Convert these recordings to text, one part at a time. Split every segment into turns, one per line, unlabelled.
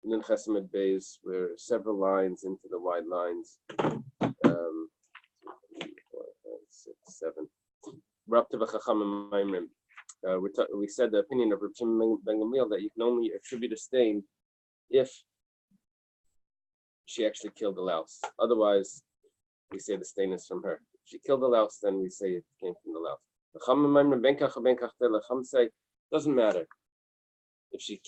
Nun Chesamid Beis, we're several lines into the wide lines. 3, 4, 5, 6, 7. We're up to the Chacham Maimrim. We said the opinion of Reb Shimon ben Gamliel that you can only attribute a stain if she actually killed the louse. Otherwise, we say the stain is from her. If she killed the louse, then we say it came from the louse. The Chacham say doesn't matter if she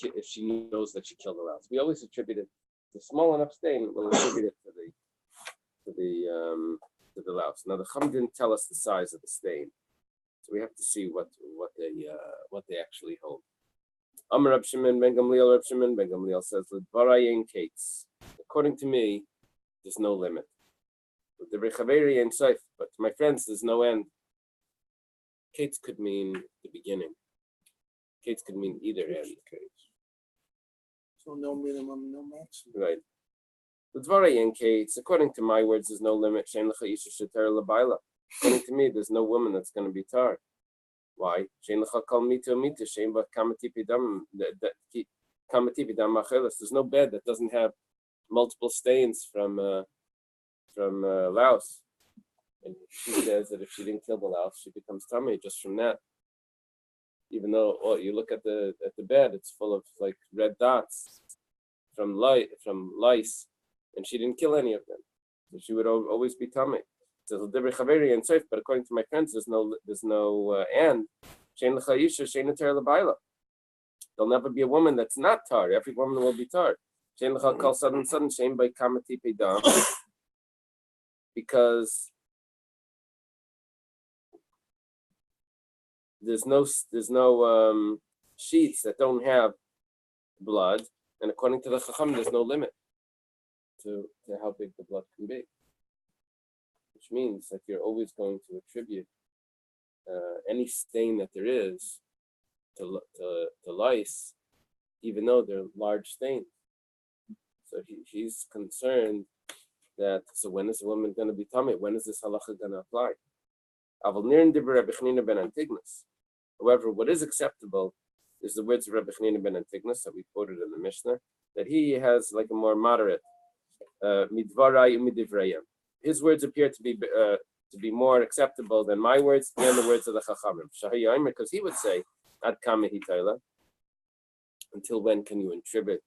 knows that she killed the louse. We always attribute it to small enough stain. We'll attribute it to the louse. Now the Chacham didn't tell us the size of the stain, so we have to see what they actually hold. Amar Reb Shimon ben Gamliel says L'dvarayin kates. According to me, there's no limit. With the Rechaveri and Seif, but to my friends, there's no end. Kates could mean the beginning. Kates could mean either end.
So no minimum, no maximum.
Right. L'dvarayin kates. According to my words, there's no limit. Shein lecha isha sheter l'bayla. According to me, there's no woman that's going to be tar. Why? There's no bed that doesn't have multiple stains from louse. And she says that if she didn't kill the louse, she becomes tummy just from that. Even though you look at the bed, it's full of like red dots from lice, and she didn't kill any of them, so she would always be tummy. But according to my friends, there's no end. There'll never be a woman that's not tar. Every woman will be tar. Because there's no sheets that don't have blood, and according to the Chacham, there's no limit to how big the blood can be. Which means that you're always going to attribute any stain that there is to lice, even though they're large stains. So he's concerned that, so when is a woman going to be tummy? When is this halacha going to apply? However, what is acceptable is the words of Rabbi Chanina ben Antigonus that we quoted in the Mishnah, that he has like a more moderate midvarai umidivrayim. His words appear to be more acceptable than my words and the words of the Chachamim. Because he would say, "Ad kama hitayla." Until when can you attribute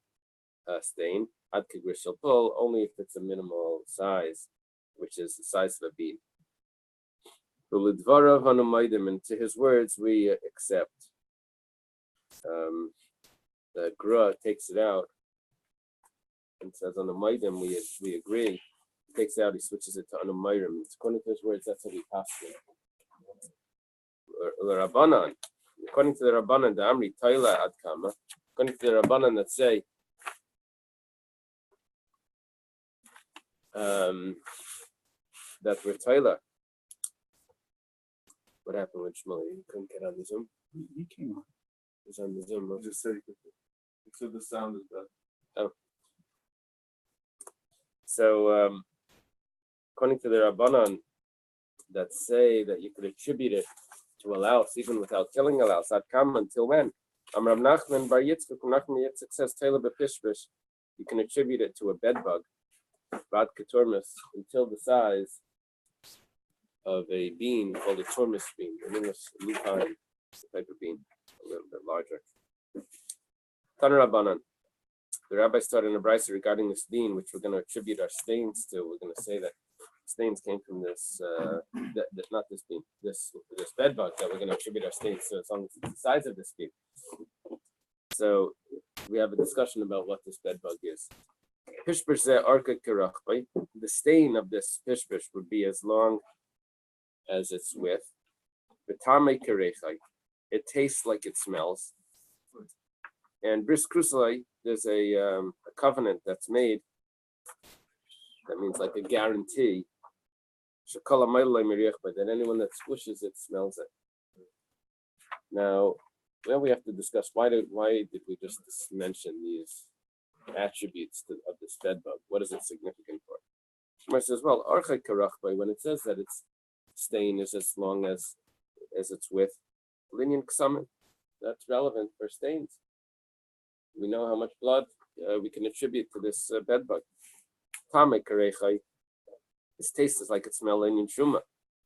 a stain? Ad kigrish pull, only if it's a minimal size, which is the size of a bead. And to his words we accept. The Gra takes it out and says on the Maidim we agree. Takes it out, he switches it to Anumayrim. According to his words, that's how we pass it. Or Rabbanan. According to the Rabbanan, the Amri Taila Ad Kama. According to the Rabbanan that say that we're Taila. What happened with Shmuel? He couldn't get on the Zoom?
He came on.
He was on the Zoom.
I just said he said the sound is bad.
Oh. So, according to the Rabbanan that say that you could attribute it to a louse even without killing a louse, I'd come until when? Rav Nachman bar Yitzchak, Nachman Yitzchak says, Taila b'pishpish, you can attribute it to a bed bug, Bad Keturmis, until the size of a bean called a turmis bean, an English lupine type of bean, a little bit larger. Taner Rabbanan. The rabbi started in a brisa regarding this bean, which we're going to attribute our stains to. We're going to say that stains came from this, not this bean, this bed bug that we're going to attribute our stains to, as long as it's the size of this bean. So we have a discussion about what this bed bug is. The stain of this pishpish would be as long as its width. It tastes like it smells. And bris krusalai, there's a covenant that's made. That means like a guarantee. That anyone that squishes it smells it. Now, well, we have to discuss why did we just mention these attributes of this bed bug? What is it significant for? Shmuel says, well, when it says that its stain is as long as its width, linyan ksamen, that's relevant for stains. We know how much blood we can attribute to this bed bug. Tame karechai. Its taste is like it smells in truma.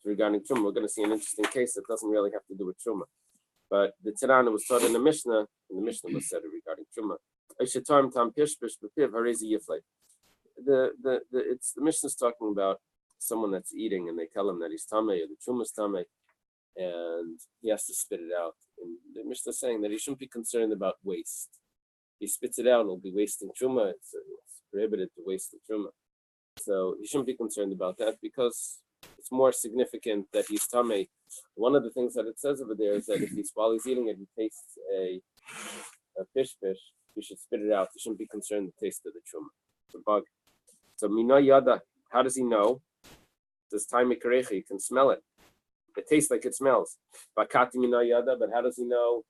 Regarding truma, we're going to see an interesting case that doesn't really have to do with truma. But the Tirana was taught in the Mishnah, and the Mishnah was said regarding truma. The Mishnah is talking about someone that's eating, and they tell him that he's tame, or the truma is tame, and he has to spit it out. And the Mishnah is saying that he shouldn't be concerned about waste. He spits it out, it'll be wasting truma. It's prohibited to waste the truma. So he shouldn't be concerned about that because it's more significant that he's tame. One of the things that it says over there is that if while he's eating it, he tastes a fish, he should spit it out. He shouldn't be concerned with the taste of the truma, the bug. So mina yada, how does he know? Does time karechi? He can smell it. It tastes like it smells. Bakati mina yada, but how does he know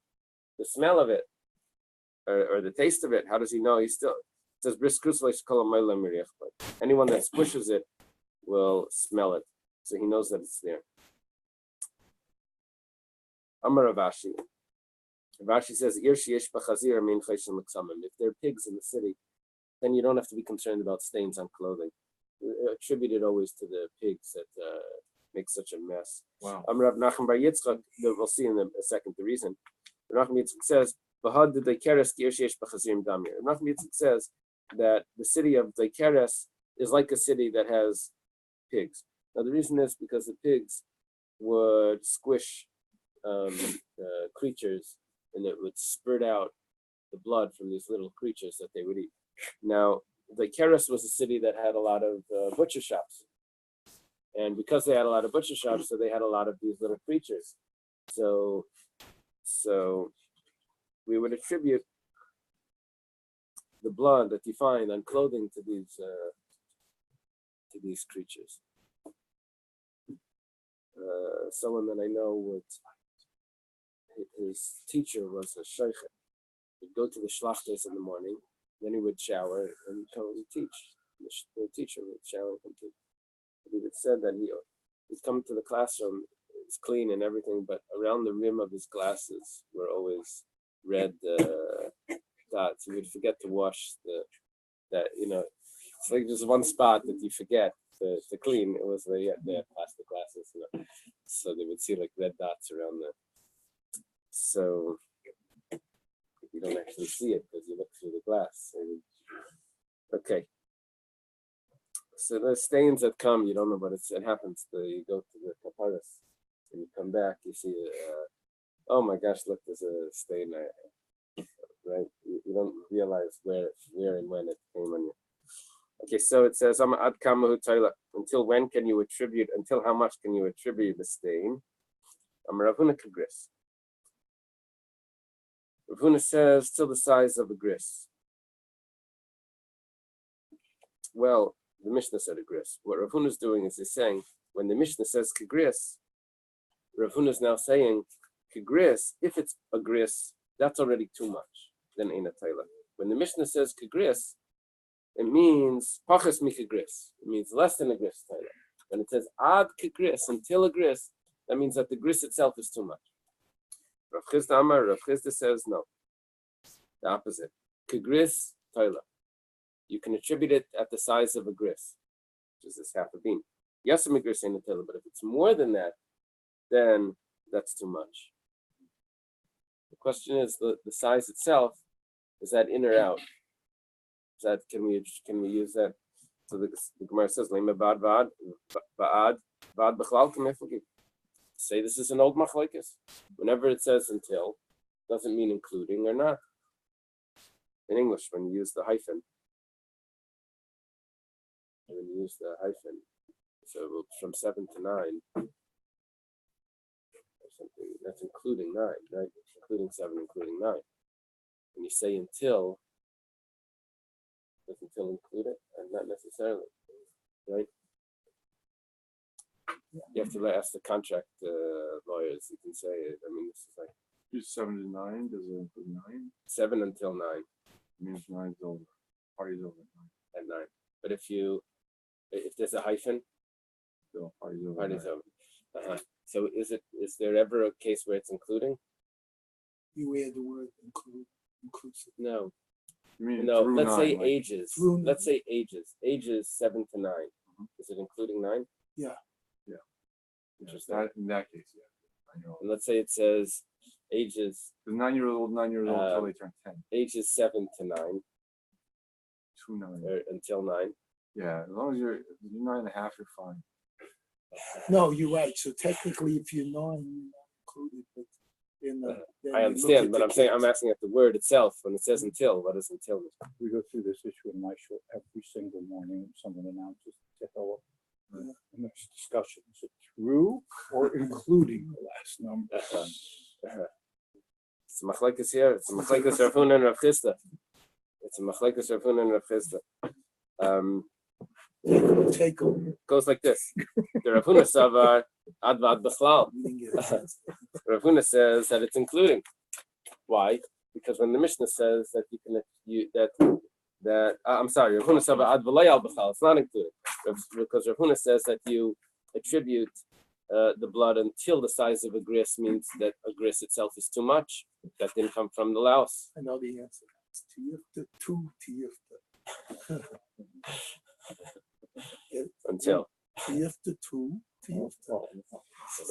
the smell of it or the taste of it? How does he know? He still says anyone that squishes it will smell it, so he knows that it's there. Amar Ravashi. Ravashi says, if there are pigs in the city, then you don't have to be concerned about stains on clothing. Attributed always to the pigs that make such a mess.
Wow.
Amar Rav Nachman bar Yitzchak, we'll see in a second the reason. Rav Nachman Yitzchak says, Rav Nachman Yitzchak says that the city of Daikeres is like a city that has pigs. Now the reason is because the pigs would squish creatures, and it would spurt out the blood from these little creatures that they would eat. Now, Daikeres was a city that had a lot of butcher shops, and because they had a lot of butcher shops, so they had a lot of these little creatures. So we would attribute the blood that you find on clothing to these creatures. Someone that I know his teacher was a sheikh. He'd go to the shlachtes in the morning, then he would shower and come and teach. The teacher would shower and come teach. He would said that he'd come to the classroom, it's clean and everything, but around the rim of his glasses were always red dots. He would forget to wash it's like there's one spot that you forget to clean. It was they had plastic glasses, so they would see like red dots around so you don't actually see it because you look through the glass. Okay. So the stains that come, you don't know, but it happens. You go to the kaparas and you come back, you see, oh my gosh, look, there's a stain, right? You don't realize where and when it came on you. Okay, so it says, until when can you attribute, until how much can you attribute the stain? Rav Huna says, till the size of a gris. Well, the Mishnah said a gris. What Rav Huna is doing is he's saying, when the Mishnah says kegris, Rav Huna is now saying, kegris, if it's a gris, that's already too much. Then ain't a taila. When the Mishnah says kegris, it means pachas mi kegris. It means less than a gris taila. When it says ad kegris, until a gris, that means that the gris itself is too much. Rav Chizda says no. The opposite. Kegris taila. You can attribute it at the size of a gris, which is this half a bean. Yes, a gris ain't a taila, but if it's more than that, then that's too much. The question is the size itself. Is that in or out? Is that can we use that? So the Gemara says lema bad b'chlal k'mefugim. Say this is an old machlokes. Whenever it says until, doesn't mean including or not. In English, when you use the hyphen, so from 7 to 9, or something, that's including 9, right? Including 7, including 9. When you say until, does until include it? And not necessarily, right? You have to ask the contract lawyers. You can say, this is like
7 to 9. Does it include 9?
7 until 9.
It means 9's over. Party's over
at 9. But if there's a hyphen,
so party's over.
Party's over. So is there ever a case where it's including?
You add the word inclusive.
No.
You mean
No,
through
let's say
9, like,
ages.
Through
Let's say ages. Ages 7 to 9.
Mhm.
Is it including 9?
Yeah.
Interesting.
in that case, yeah. 9-year-old.
And let's say it says ages
The 9-year-old until they turn 10.
ages 7 to 9
To 9.
or until 9.
Yeah, as long as you're 9.5, you're fine.
No, you're right. So technically, if you're 9, you're not included, but in the. then
I
you
understand,
look
but
at
I'm
the
saying I'm
kids.
asking at the word itself. When it says until, what does until mean?
We go through this issue in my show every single morning. Someone announces Tehillah.
Yeah.
And there's discussion. Is it through or including the last number?
It's a machlekes here. It's a machlekes Rav Huna and Rav Chisda. It's a machlekes Rav Huna and Rav Chisda.
Take over.
Goes like this. The Rav Huna savar ad vad b'chlal. Rav Huna says that it's including. Why? Because when the Mishnah says that I'm sorry, Rav Huna savar ad v'layal b'chlal. It's not including. Because Rav Huna says that you attribute the blood until the size of a gris means that a gris itself is too much. That didn't come from the louse.
I know the answer. It's two tiyufta.
Until.
Tiyufta, two tiyufta.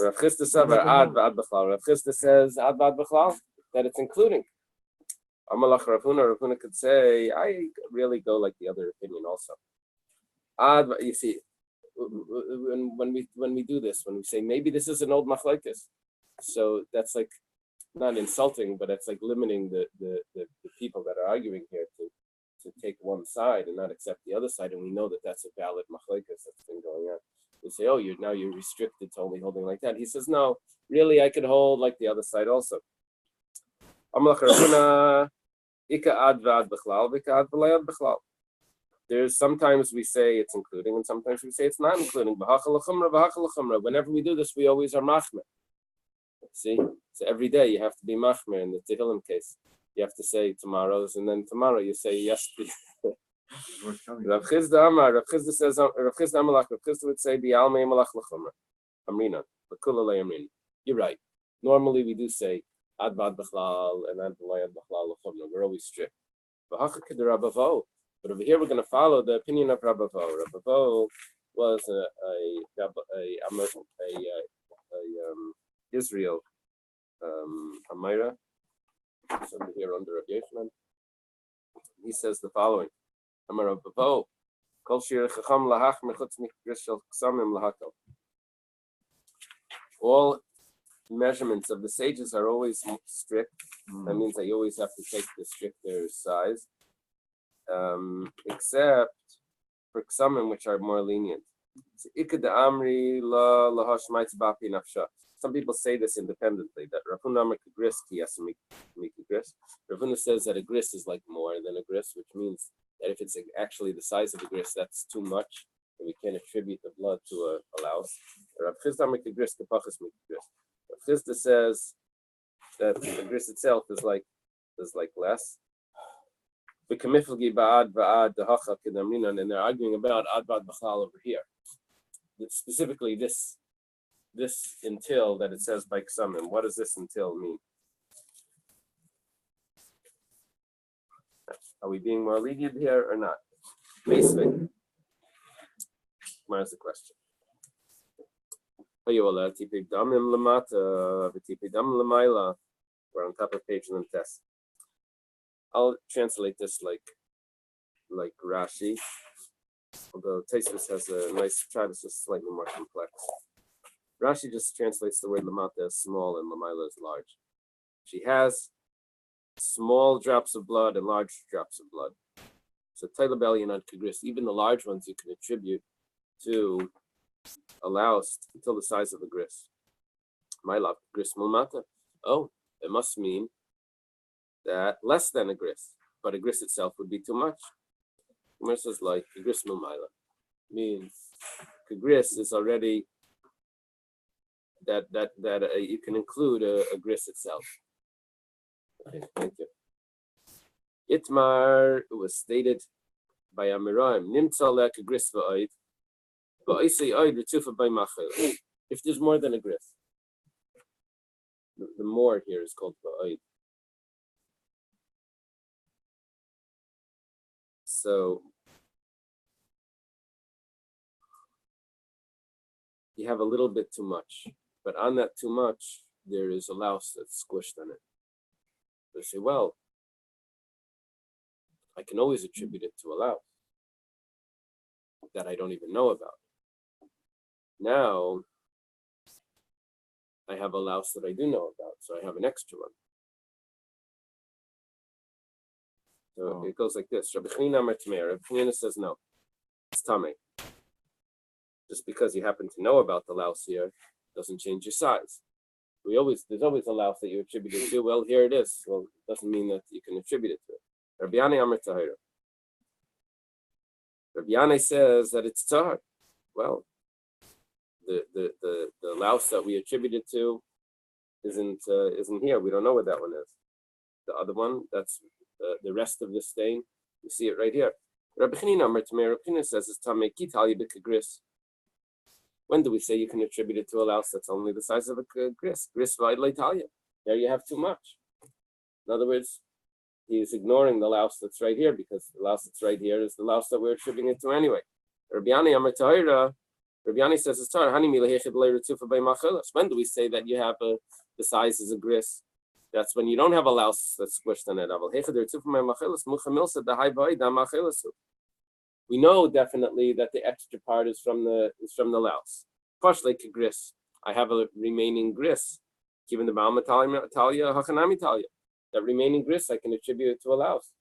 Rav Chisda savar ad vad b'chlal. Rav Chisda says ad vad b'chlal, that it's including. Amalach Rav Huna could say, I really go like the other opinion also. You see, when we do this, when we say maybe this is an old machlekes, so that's like not insulting, but it's like limiting the people that are arguing here to take one side and not accept the other side, and we know that that's a valid machlekes that's been going on. We say, oh, you're restricted to only holding like that. He says, no, really, I could hold like the other side also. Amalach Rav Huna, ika ad vad b'chlal, v'ika ad v'layad b'chlal. There's sometimes we say it's including, and sometimes we say it's not including. Whenever we do this, we always are machmer. See, so every day you have to be machmer in the Tehillim case. You have to say tomorrow's, and then tomorrow you say yesterday. Rav Chisda Amar, Rav Chisda says, Rav Chisda Amalach, Rav Chisda would say, Bi'almei malach l'chumra, Amrina, l'kula le'amrin. You're right. Normally we do say ad vad b'chlal and ad v'layad b'chlal l'chumra. We're always strict. V'hacha k'derabavo. But over here, we're going to follow the opinion of Rabbi Vo. Rabbi Vo was Israel Amira. Somebody here under Rabbi Yochanan. He says the following: Amar Rabbi Vo, Kol shir chacham lahach mechutz mikris shel ksamim lahakal. All measurements of the sages are always strict. That means that you always have to take the stricter size. Except for ksamim, which are more lenient. Some people say this independently, that Rav Huna Amar k'gris ki yasa mik'gris. Rav Huna says that a gris is like more than a gris, which means that if it's actually the size of a gris, that's too much, and we can't attribute the blood to a louse. Rav Chisda Amar k'gris k'pachas mik'gris. Rav Chisda says that the gris itself is like less. And they're arguing about ad vad b'chlal over here. Specifically, this until that it says by ksamim. What does this until mean? Are we being more lenient here or not? Basically, where's the question? We're on top of page and test. I'll translate this like Rashi, although Tosfos has a nice try. This is slightly more complex. Rashi just translates the word lamata as small and lamaila as large. She has small drops of blood and large drops of blood. So Tailabel Yanad Kagris, even the large ones you can attribute to a louse until the size of a gris. My love, gris mulmata. Oh, it must mean that less than a gris, but a gris itself would be too much. Gemara says like a gris milmaila means a gris is already that you can include a gris itself. Okay, thank you. Itmar was stated by Amiraim nimtza lek a gris va'id, but I say oid retufa by machel. If there's more than a gris, the more here is called va'id. So you have a little bit too much, but on that too much, there is a louse that's squished on it. They say, well, I can always attribute it to a louse that I don't even know about. Now, I have a louse that I do know about, so I have an extra one. So it goes like this. Rabbi Chanina says no, it's tamei. Just because you happen to know about the louse here doesn't change your size. There's always a louse that you attribute it to. Well, here it is. Well, it doesn't mean that you can attribute it to it. Rabbi Yanai Amar Tahira. Rabbi Yanai says that it's tahar. Well, the louse that we attribute it to isn't here. We don't know what that one is. The other one, that's the rest of the stain. You see it right here. Rabbi Chanina says it's tamei kital yibik gris. When do we say you can attribute it to a louse that's only the size of a gris? Gris v'idleitalia. There you have too much. In other words, he's ignoring the louse that's right here because the louse that's right here is the louse that we're attributing it to anyway. Rabbi Yanai Amar Tahira. Rabbi Yanai says it's tahar. When do we say that you have the size is a gris? That's when you don't have a louse that's squished on it. We know definitely that the extra part is from the louse. First, like a gris, I have a remaining gris. Given the Baal Talia, Hachanami Talia, that remaining gris I can attribute it to a louse.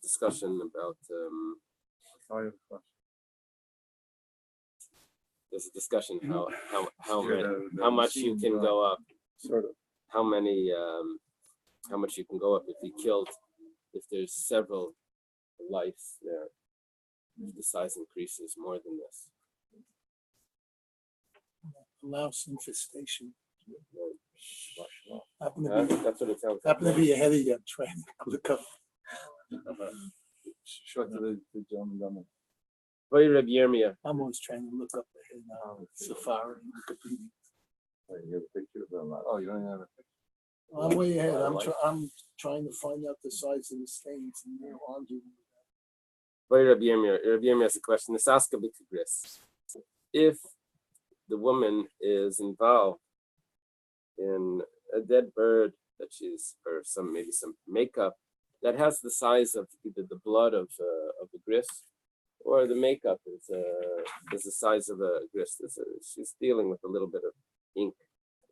Discussion about there's a discussion how much you can go up,
Sort of.
how much you can go up if there's several lights there, if the size increases more than this.
Louse infestation.
That's what it sounds like.
Happen to be ahead of you. I'm trying to look up.
Shut to the gentleman.
Rabbi Yirmiyah.
I'm always trying to look up ahead now. Safari.
You have a picture of them. Oh, you don't even have a picture.
I'm way ahead. I'm trying to find out the size of the stains and they're arguing.
Rabbi Yirmiyah has a question. If the woman is involved in a dead bird or maybe some makeup that has the size of either the blood of the gris or the makeup is the size of a gris. She's dealing with a little bit of ink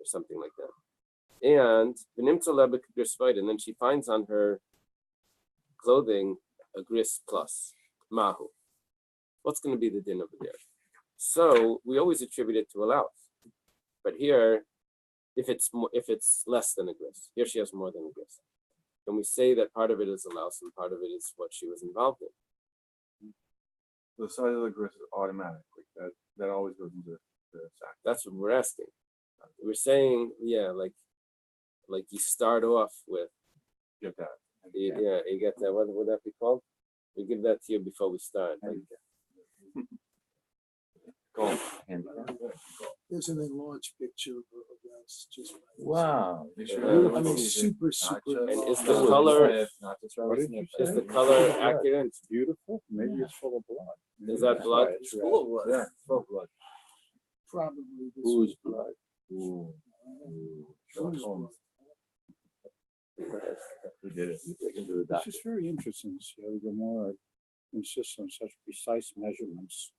or something like that. And then she finds on her clothing a gris plus mahu. What's going to be the din over there? So we always attribute it to a louse, but here, if it's less than a gris, here she has more than a gris. Can we say that part of it is a louse and part of it is what she was involved in?
The size of the gris is automatic. Like that always goes into the sack.
That's what we're asking. We're saying, like you start off with.
Get that.
Yeah, you get that. What would that be called? We give that to you before we start.
Go.
There's an enlarged picture of us. Just
Wow.
I mean, super.
And is the color accurate?
It's beautiful. Maybe it's full of blood.
Is that blood?
It's red.
Full of blood. Yeah, full of blood.
Probably.
Whose blood? Ooh. We did it. We can do that.
It's just very interesting to see how the Gemara insists on such precise measurements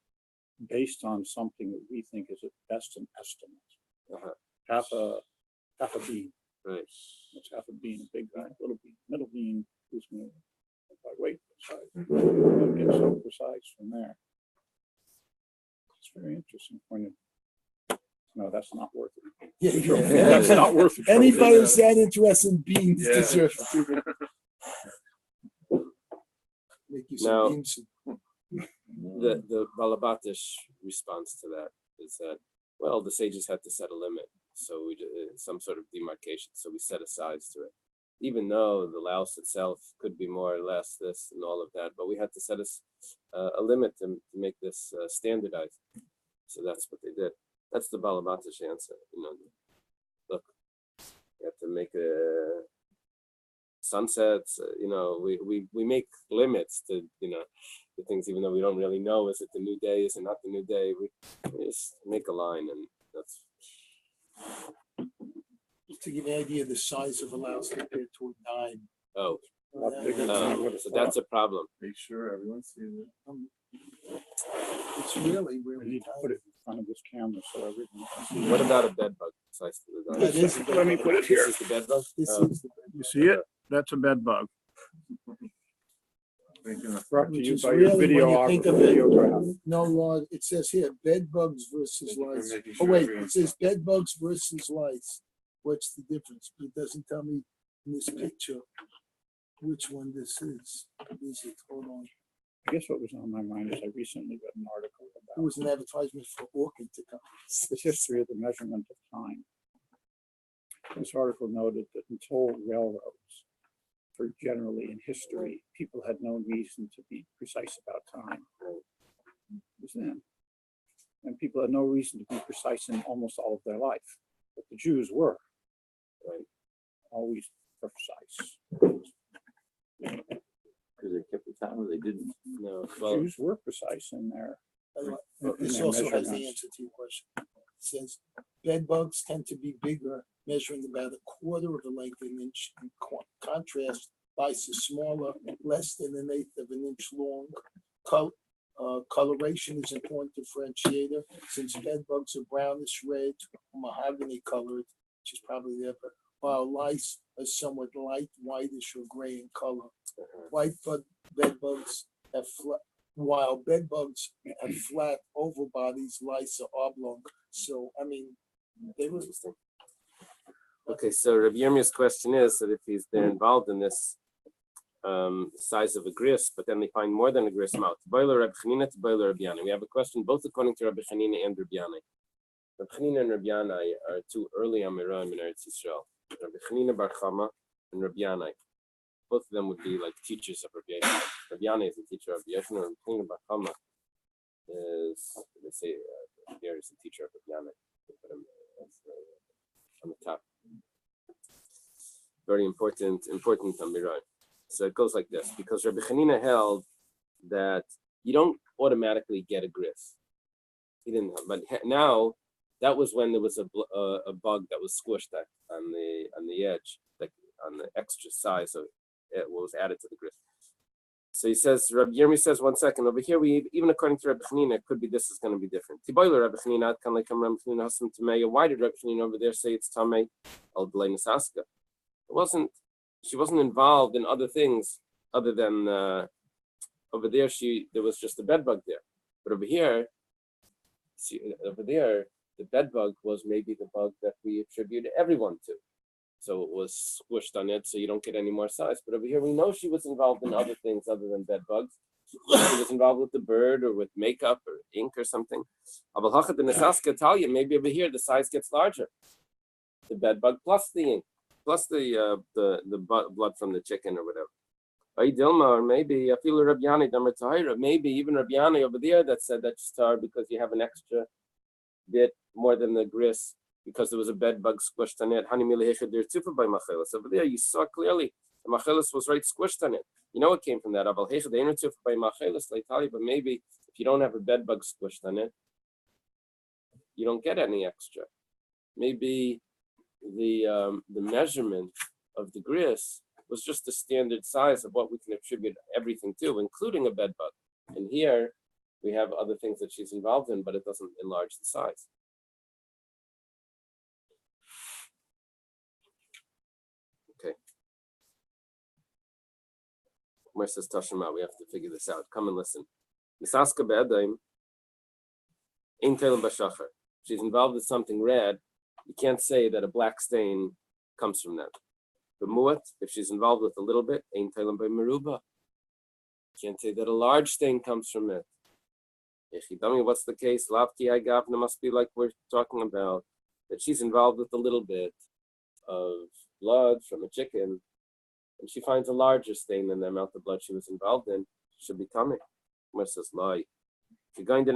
based on something that we think is at best an estimate. Half a bean.
Right.
It's half a bean, a big guy, little bean, middle bean, who's me by weight size. You get so precise from there. It's very interesting when you. No, that's not worth it.
Yeah.
That's not worth it.
Anybody who's that interested in beans deserves to make you some
Now,
beans.
The Balabatish response to that is that, well, the sages had to set a limit, so we did some sort of demarcation, so we set a size to it. even though the louse itself could be more or less this and all of that, but we had to set a limit to make this standardized. So that's what they did. That's the Balabatish answer. Look, you have to make a sunsets. We make limits to the things, even though we don't really know is it the new day, is it not the new day. We just make a line, and that's.
To give you an idea of the size of a louse compared to a dime.
Oh,
bigger than I would've
so that's a problem.
Make sure everyone sees it.
It's really,
We
really
need to put it in front of this camera so everyone can see.
What about a bed bug? Size to the dime?
That is a bed
Let me
bug.
put it here.
This is the bed bug.
This
Oh.
is the
You see it? That's a bed bug. Brought to
Which
you
is
by your
really, when you think of it,
videographer.
no, Rod, it says here, bed bugs versus lice. Oh, wait, it says bed bugs versus lice. What's the difference? It doesn't tell me in this picture which one this is. Is it? Hold on.
I guess what was on my mind is I recently read an article
It
about
was an advertisement for Orchid to come.
the history of the measurement of time. This article noted that until railroads, for generally in history, people had no reason to be precise about time. It was then. And people had no reason to be precise in almost all of their life. But the Jews were always precise.
Because they kept the time or they didn't.
No, well,
Jews were precise in their
This
their
also has the
measurements.
answer to your question. It says bed bugs tend to be bigger, measuring about a quarter of a length of an inch. In contrast, lice is smaller, less than an eighth of an inch long. Coloration is an important differentiator since bed bugs are brownish red, mahogany colored, which is probably there, but while lice are somewhat light, whitish or gray in color. Bed bugs have while bed bugs have flat oval bodies, lice are oblong. So, I mean, they were.
interesting. Okay, so Rabbi Yirmiyah's question is that if they're involved in this size of a gris, but then they find more than a gris mouth. Boiler Rabbi Chanina to Boiler Rabbi Yanai. We have a question both according to Rabbi Chanina and Rabbi Yanai. Rabbi Chanina and Rabbi Yanai are two early Amiram in Eretz Yisrael. Rabbi Chanina Bar Chama and Rabbi Yanai. Both of them would be like teachers of Rabbi Yeshua. Rabbi Yanai is a teacher of Rabbi Yeshua, and Rabbi Chanina Bar Chama is, let's say, here is a teacher of Rabbi Yanai. Put him on the top. Very important Amiram. So it goes like this, because Rabbi Chanina held that you don't automatically get a gris. He didn't, but now that was when there was a bug that was squished on the edge, like on the extra size of it was added to the gris. So he says, Rabbi Yirmi says, 1 second, over here, even according to Rabbi Chanina, it could be this is going to be different. Rabbi Chanina, why did Rabbi Chanina over there say it's Tamei al B'lei Nesaska? She wasn't involved in other things other than over there. There was just a bed bug there, but over here, the bed bug was maybe the bug that we attribute everyone to. So it was squished on it, so you don't get any more size. But over here, we know she was involved in other things other than bed bugs. She was involved with the bird or with makeup or ink or something. Maybe over here the size gets larger. The bed bug plus the ink. Plus the blood from the chicken or whatever. Or maybe I feel Rabbi Yanai, maybe even Rabbi Yanai over there that said that's star because you have an extra bit more than the gris because there was a bed bug squished on it. Over there you saw clearly the machelis was right squished on it. You know it came from that. But maybe if you don't have a bed bug squished on it, you don't get any extra. Maybe the measurement of the gris was just the standard size of what we can attribute everything to, including a bed bug. And here we have other things that she's involved in, but it doesn't enlarge the size. Okay. Where says Tashima? We have to figure this out. Come and listen. Nisaska be'edaim ein telem b'shachar. She's involved with something red. You can't say that a black stain comes from that. The muat, if she's involved with a little bit, ain't telling by meruba. Can't say that a large stain comes from it. What's the case? Lavki agavna must be like we're talking about, that she's involved with a little bit of blood from a chicken. and she finds a larger stain than the amount of blood she was involved in, she should be tummy. Gemara says, lie. We're talking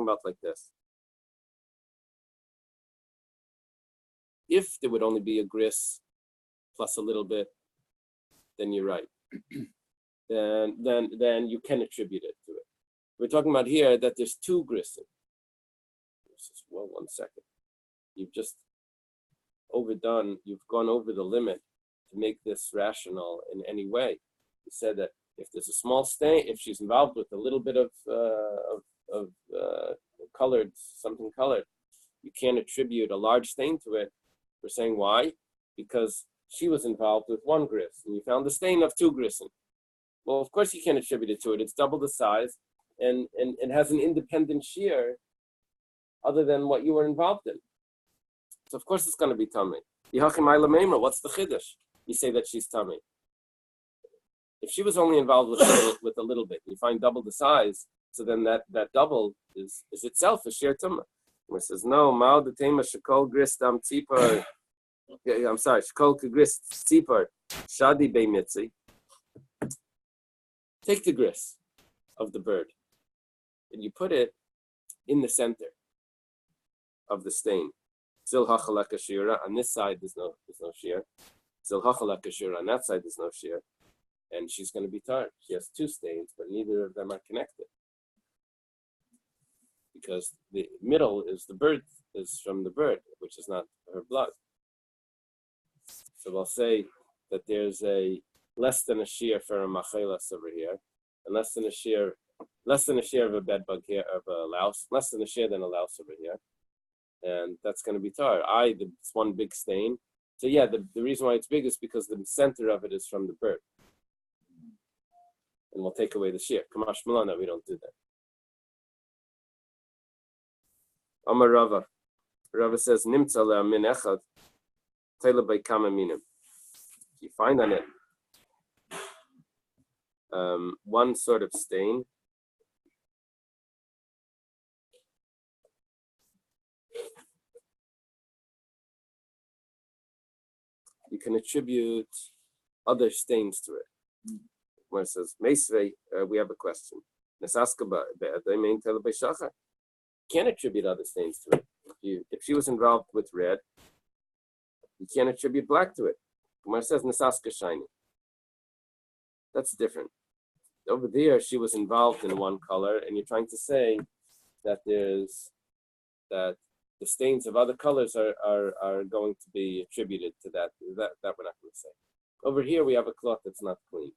about like this. If there would only be a gris plus a little bit, then you're right. then you can attribute it to it. We're talking about here that there's two grisin. Well, 1 second. You've just overdone, you've gone over the limit to make this rational in any way. You said that if there's a small stain, if she's involved with a little bit of colored, something colored, you can't attribute a large stain to it. We're saying why? Because she was involved with one gris, and you found the stain of 2 grisin. Well, of course you can't attribute it to it. It's double the size, and it has an independent shear other than what you were involved in. So of course it's going to be tummy. What's the chiddush? You say that she's tummy. If she was only involved with a little bit, you find double the size, so then that double is itself a sheer tumah. It says, no, Mao the Tema Shakol Gristam Tzipar. I'm sorry, Shakol Kagris Tzipar Shadi Beimitzi. Take the gris of the bird and you put it in the center of the stain. Zil Hachalaka Shira, on this side there's no shear. Zil Hachalaka Shira, on that side there's no shear. And she's going to be tired. She has 2 stains, but neither of them are connected. Because the middle is from the bird, which is not her blood. So we'll say that there's a less than a shear for a machelas over here, and less than a shear of a bed bug here, of a louse, less than a shear than a louse over here. And that's going to be tar. It's one big stain. So yeah, the reason why it's big is because the center of it is from the bird. And we'll take away the shear. Kamash Milana, we don't do that. Amar Rava. Rava says, Nimtza le min echad, tele by kama minim. You find on it one sort of stain. You can attribute other stains to it. Where it says, Meisvei, we have a question. Can't attribute other stains to it. If she was involved with red, you can't attribute black to it. Gemara says Nesaska shiny. That's different. Over there, she was involved in one color, and you're trying to say that the stains of other colors are going to be attributed to that. That we're not going to say. Over here, we have a cloth that's not clean.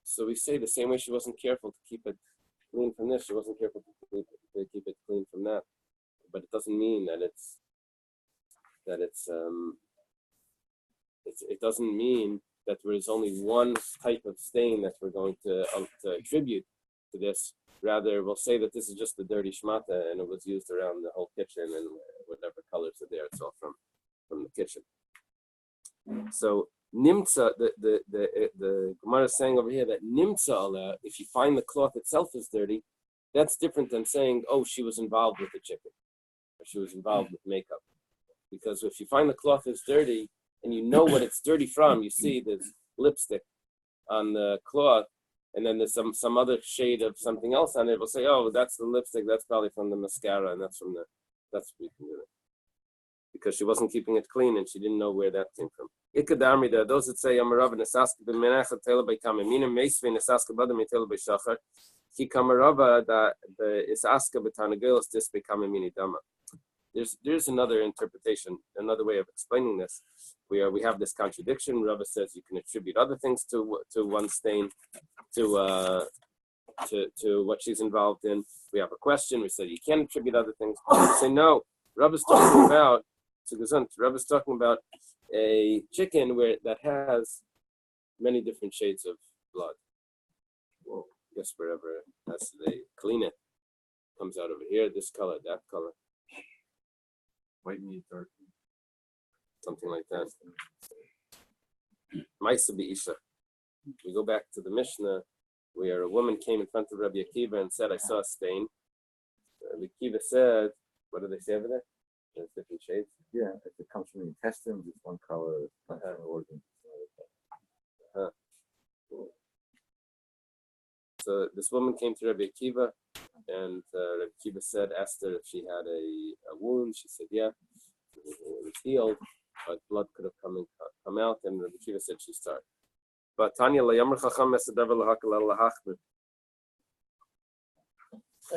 So we say the same way she wasn't careful to keep it clean from this, she wasn't careful to keep it clean from that. But it doesn't mean that it doesn't mean that there is only one type of stain that we're going to attribute to this. Rather, we'll say that this is just the dirty shmata and it was used around the whole kitchen and whatever colors are there, it's all from the kitchen. So Nimtza, the Gemara is saying over here that Nimtza, if you find the cloth itself is dirty, that's different than saying, oh, she was involved with the chicken, or she was involved with makeup. Because if you find the cloth is dirty, and you know what it's dirty from, you see there's lipstick on the cloth, and then there's some other shade of something else on it, we'll say, oh, that's the lipstick, that's probably from the mascara, and that's what we can do it. Because she wasn't keeping it clean and she didn't know where that came from. Ikadamri, those that say Amarav Nesaska b'menachat tela by kamemina meisve Nesaska badam tela by shachar. Ki kamarava the isaska b'tanagelos dis by kamemini dama. There's another interpretation, another way of explaining this. We have this contradiction. Rava says you can attribute other things to one stain, to what she's involved in. We have a question. We said you can't attribute other things. We say no. Rava's talking about. Rabbi's talking about a chicken that has many different shades of blood. Well, I guess wherever as they clean it, comes out over here, this color, that color.
White meat, dark meat.
Something like that. Maisa Isha. We go back to the Mishnah where a woman came in front of Rabbi Akiva and said, I saw a stain. Rabbi Akiva said, what did they say over there? There's different shades.
Yeah, if it comes from the intestines, it's one color. If it comes from the organs, it's another color.
So this woman came to Rabbi Akiva, and Rabbi Akiva asked her if she had a wound. She said, yeah, it was healed, but blood could have come out, and Rabbi Akiva said she started. But Tanya,
By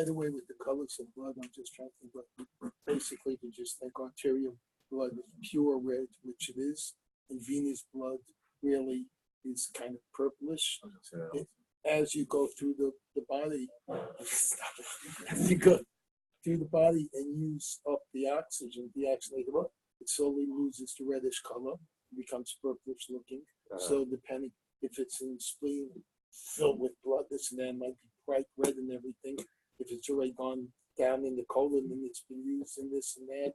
the way, with the colors of blood, I'm just trying to think, but basically to just think arterial blood is pure red, which it is, and venous blood really is kind of purplish. As you go through the body, as you go through the body and use up the oxygen, deoxygenated blood, it slowly loses the reddish color, becomes purplish looking. So depending if it's in the spleen filled with blood, this and that might be bright red and everything. If it's already gone down in the colon and it's been used in this and that,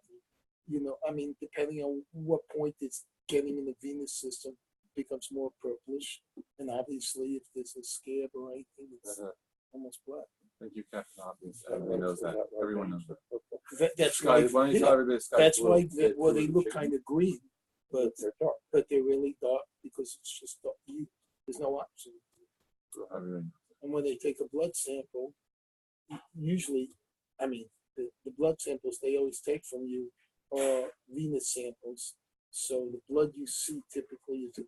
depending on what point it's getting in the venous system, it becomes more purplish. And obviously, if there's a scab or anything, it's almost black.
Thank you, Captain Obvious. Everyone knows that. Everyone knows that.
That's
Sky,
why.
why don't you tell everybody Sky's
That's
blue?
why they look kind of green, but they're really dark because it's just dark. There's no oxygen. And when they take a blood sample, usually, the blood samples they always take from you are venous samples. So the blood you see typically is,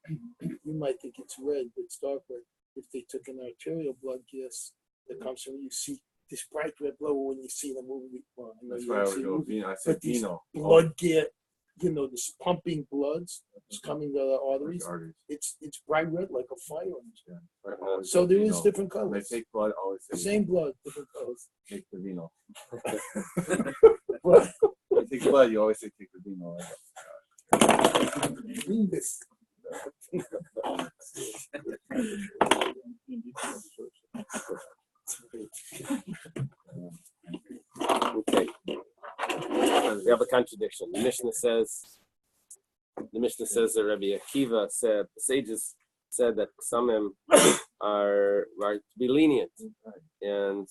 you might think it's red, but it's dark red. If they took an arterial blood gas that comes from you, see this bright red blood when you see the movie. Well, I know
That's
you
why I
don't
would
see the
go
movie,
Vino. I said
but these
Vino.
blood gas, this pumping bloods is coming to the arteries. It's bright red like a fire engine. So there is different
When
colors.
they take blood, always say
Same blood, different colors.
take the Vino.
What?
When you take blood, you always say take the Vino.
Venus.
Okay. We have a contradiction. The Mishnah says that Rabbi Akiva said, the sages said that Ksamim are to be lenient. And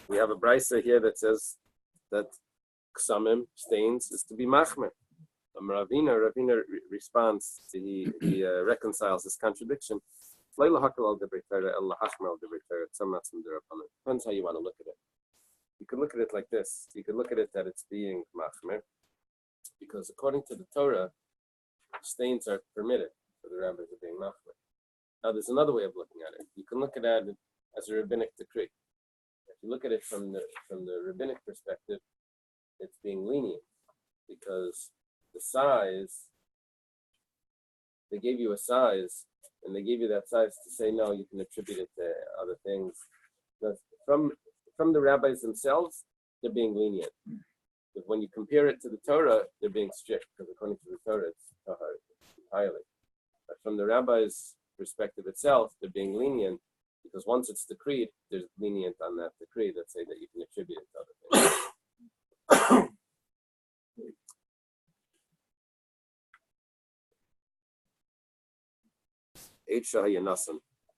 we have a brisa here that says that Ksamim, stains, is to be machmer. Ravina responds, he reconciles this contradiction. Depends how you want to look at it. You could look at it like this. You could look at it that it's being machmer, because according to the Torah, stains are permitted for the rabbis of being machmer. Now, there's another way of looking at it. You can look at it as a rabbinic decree. If you look at it from the rabbinic perspective, it's being lenient, because the size, they gave you a size, and they gave you that size to say, no, you can attribute it to other things. But from the rabbis themselves, they're being lenient. But when you compare it to the Torah, they're being strict, because according to the Torah, it's tahar entirely. But from the rabbis' perspective itself, they're being lenient, because once it's decreed, there's lenient on that decree that say that you can attribute it to other things.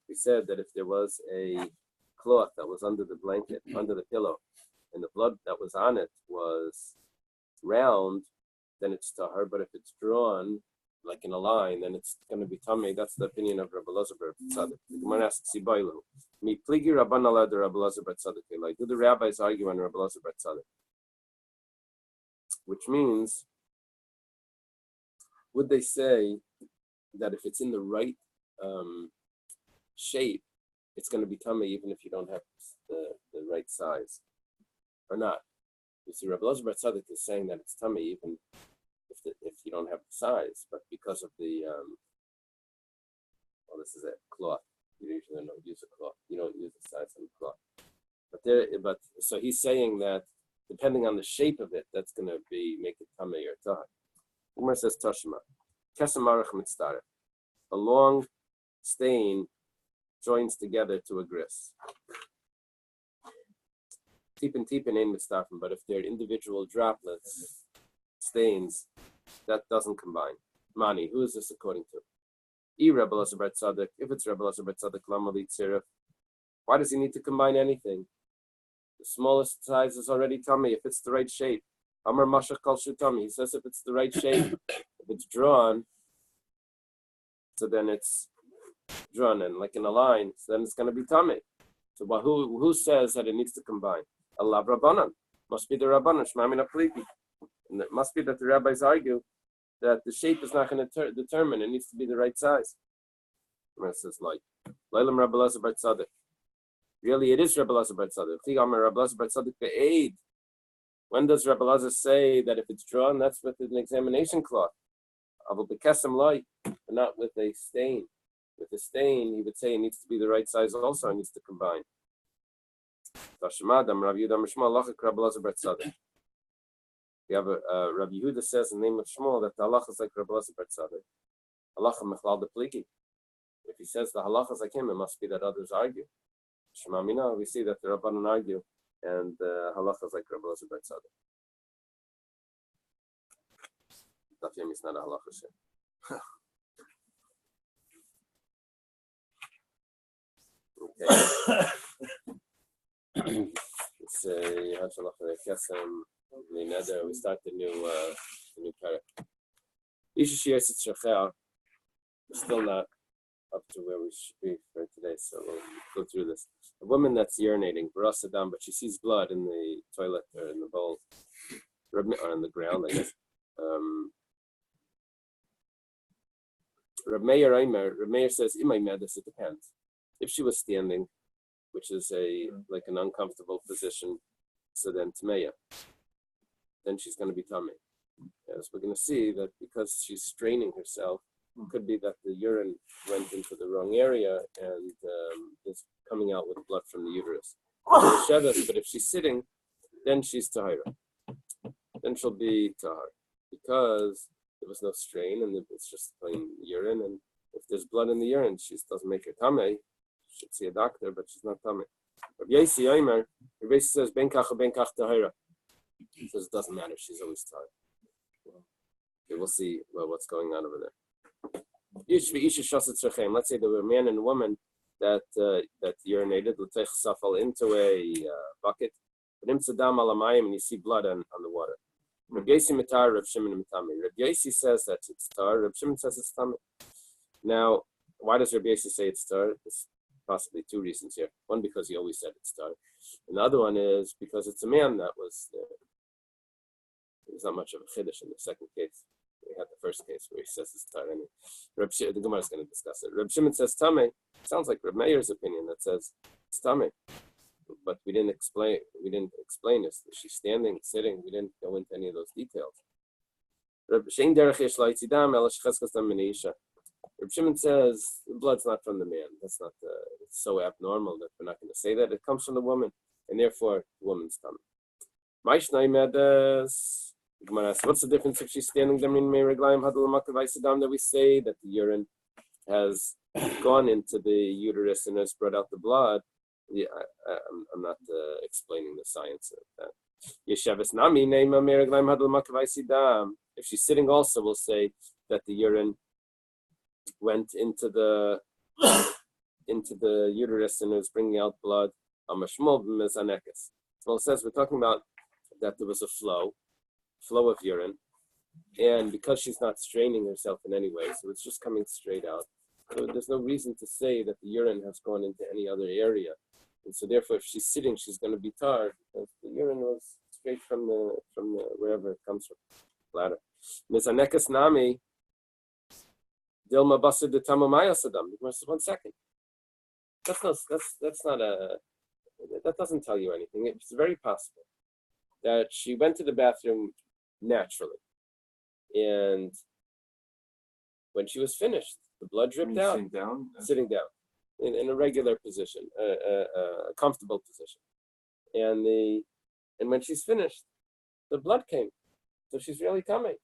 We said that if there was a cloth that was under the blanket, under the pillow, and the blood that was on it was round, then it's tahar. But if it's drawn like in a line, then it's going to be tamei. That's the opinion of Rabbi Elazar bar Tzadok. The Gemara asks, Mi pligi Rabban Alad Rabbi Elazar bar Tzadok. Like, do the rabbis argue on Rabbi Elazar bar Tzadok? Which means, would they say that if it's in the right shape, it's going to be tamei even if you don't have the right size, or not? You see, Rabbi Elazar bar Tzadok is saying that it's tamei even if you don't have the size, but because of the this is a cloth. You usually don't use a cloth. You don't use the size of the cloth. But so he's saying that depending on the shape of it, that's going to make it tamei or tahar. Umar says Tashma, Kesem Marach Mitzdaref. A long stain joins together to a gris. Tipin ain't mitzdarfen, but if they're individual droplets, stains, that doesn't combine. Mani, who is this according to? Rabbi Elazar bar Tzadok. If it's Rabbi Elazar bar Tzadok, lama litziref. Why does he need to combine anything? The smallest size is already tamei if it's the right shape. Amar Mashach Kal Shutami. He says if it's the right shape, if it's drawn, so then it's drawn in like in a line, so then it's going to be tummy. So who says that it needs to combine? Allah Rabbanan. Must be the Rabbanan. Shmamina Pliki. And it must be that the rabbis argue that the shape is not going to determine. It needs to be the right size. And it says like, Lailam Rabbi Lazar Bar Tzaddik. Really, it is Rabbi Lazar Bar Tzaddik. Rabbi Lazar Bar Tzaddik be'ed. When does Rabbi Lazar say that if it's drawn, that's with an examination cloth? Avol bekesem loy, but not with a stain. With a stain, he would say it needs to be the right size also. It needs to combine. We have a Rabbi Yehuda says in the name of Shmuel that the halacha is like Rabbi Lazar Bar Tzaddik. Halacha mechlal de pliki. If he says the halacha is like him, it must be that others argue. Shema Mina, we see that the Rabbanan argue, and halacha is like Rabbi Lazar Bar Tzaddik. Daf Yomi is not a halacha shit. Okay. It's Nidda. We start the new parak. We're still not up to where we should be for today, so we'll go through this. A woman that's urinating, barasadam, but she sees blood in the toilet or in the bowl, or on the ground, I guess. Reb Meir says, "Imay medis." It depends. If she was standing, which is like an uncomfortable position, so then tmeya, then she's going to be tummy. As we're going to see that because she's straining herself, it could be that the urine went into the wrong area and is coming out with blood from the uterus. But if she's sitting, then she's tahira. Then she'll be tahar because there was no strain and it's just plain urine. And if there's blood in the urine, she doesn't make her tamei. She should see a doctor, but she's not tamei. Rabbi Yossi says ben kach tahira. He says it doesn't matter. She's always tahir. Okay, we'll see what's going on over there. Let's say there were a man and a woman that urinated into a bucket, and you see blood on the water. Rabbi Yossi mitar, Rabbi Shimon mitami. Rabbi Yossi says that it's tar. Rabbi Shimon says it's tamei. Now, why does Rabbi Yossi say it's tar? There's possibly two reasons here. One, because he always said it's tar, and the other one is because it's a man that was there. There's not much of a chiddush in the second case. We had the first case where he says it's tar. Anyway, the Gemara is going to discuss it. Reb Shimon says tamei. Sounds like Reb Meir's opinion that says it's tamei, but we didn't explain. Is she standing, sitting? We didn't go into any of those details. Reb Shimon says the blood's not from the man. That's not. It's so abnormal that we're not going to say that. It comes from the woman, and therefore the woman's tamei. What's the difference if she's standing there that we say that the urine has gone into the uterus and has brought out the blood? Yeah, I'm not explaining the science of that. If she's sitting also, we'll say that the urine went into the uterus and is bringing out blood. Well, it says we're talking about that there was a flow of urine, and because she's not straining herself in any way, so it's just coming straight out. So there's no reason to say that the urine has gone into any other area, and so therefore, if she's sitting, she's going to be tar because the urine was straight from the wherever it comes from, bladder. Mizanekas nami dilma basar de tamamaya sadam. 1 second. That doesn't tell you anything. It's very possible that she went to the bathroom naturally, and when she was finished, the blood dripped out. Sitting down in a regular position, a comfortable position, and when she's finished, the blood came. So she's really coming.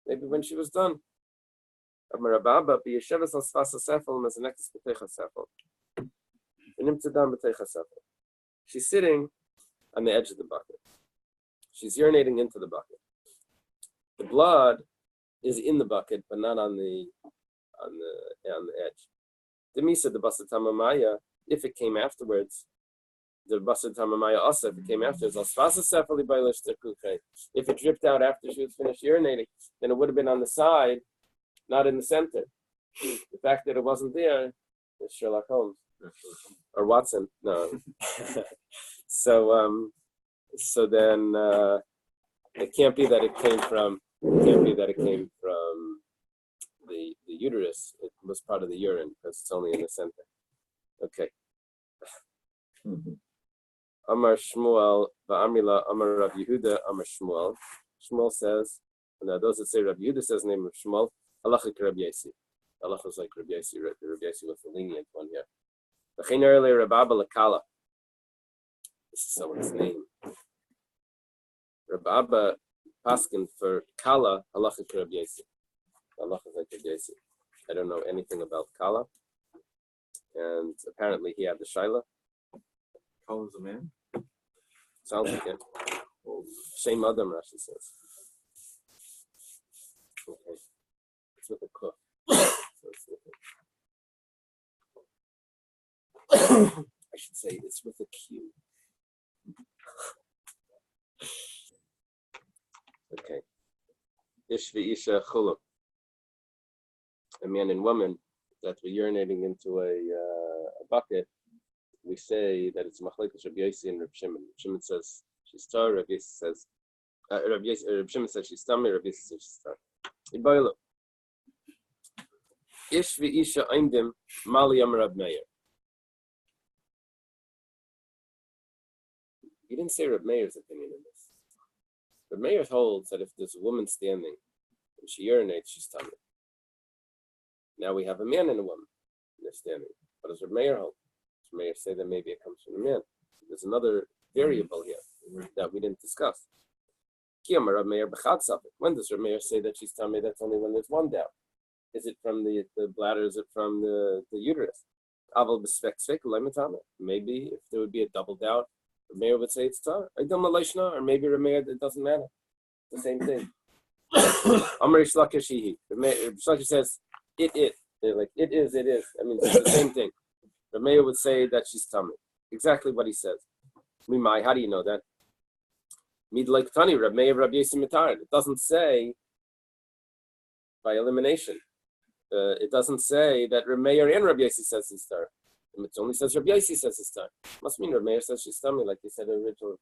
Maybe when she was done. She's sitting on the edge of the bucket. She's urinating into the bucket. The blood is in the bucket, but not on the edge. The misa the basatama maya, if it came afterwards, The Basar Tamamaya also, if it came after, if it dripped out after she was finished urinating, then it would have been on the side, not in the center. The fact that it wasn't there is Sherlock Holmes or Watson. No. So then it can't be that it came from the uterus. It was part of the urine because it's only in the center. Okay. Amar Shmuel, Va'amila, Amar Rav Yehuda, Amar Shmuel. Shmuel says, now those that say Rav Yehuda says the name of Shmuel, Halacha Rav Yasi. Halacha is like Rav Yasi. Rav Yasi was the lenient one here. V'chein earlier Rav Abba Lakala. This is someone's name. Rav Abba Paskin for Kala, Halacha Rav Yasi. Halacha is like Rav Yasi. I don't know anything about Kala. And apparently he had the Shaila.
Kala's a man?
Sounds like it. Same Adam, Rashi says. Okay. It's with a cook. I should say it's with a Q. Okay. Ish v'isha chulam. A man and woman that were urinating into a bucket. We say that it's machlekes Rabbi Yossi and Rabbi Shimon. Rabbi Shimon says she's tar. Rabbi Yossi says Rabbi Shimon says she's tummy. Rabbi Yossi says she's tar. Ibaylo. Ish v'isha eindim mali amar Rab Meir. You didn't say Rab Meir's opinion in this. Rab Meir holds that if there's a woman standing and she urinates, she's tummy. Now we have a man and a woman. And they're standing. What does Rab Meir hold? Rab Meir say that maybe it comes from the man. There's another variable here that we didn't discuss. When does Rab Meir say that she's tummy? That's only when there's one doubt. Is it from the bladder? Is it from the uterus? Maybe if there would be a double doubt, Rab Meir would say it's tar. Or maybe Rab Meir, it doesn't matter. It's the same thing. Amar Shlakish says it. They're like it is. I mean, it's the same thing. Rab Meir would say that she's tummy. Exactly what he says. How do you know that? Like Tani, Rab Meir, Rab Yossi Mitar. It doesn't say by elimination. It doesn't say that Rab Meir and Rab Yossi says he's tar. It only says Rab Yossi says he's tar. Must mean Rab Meir says she's tummy, like you said originally.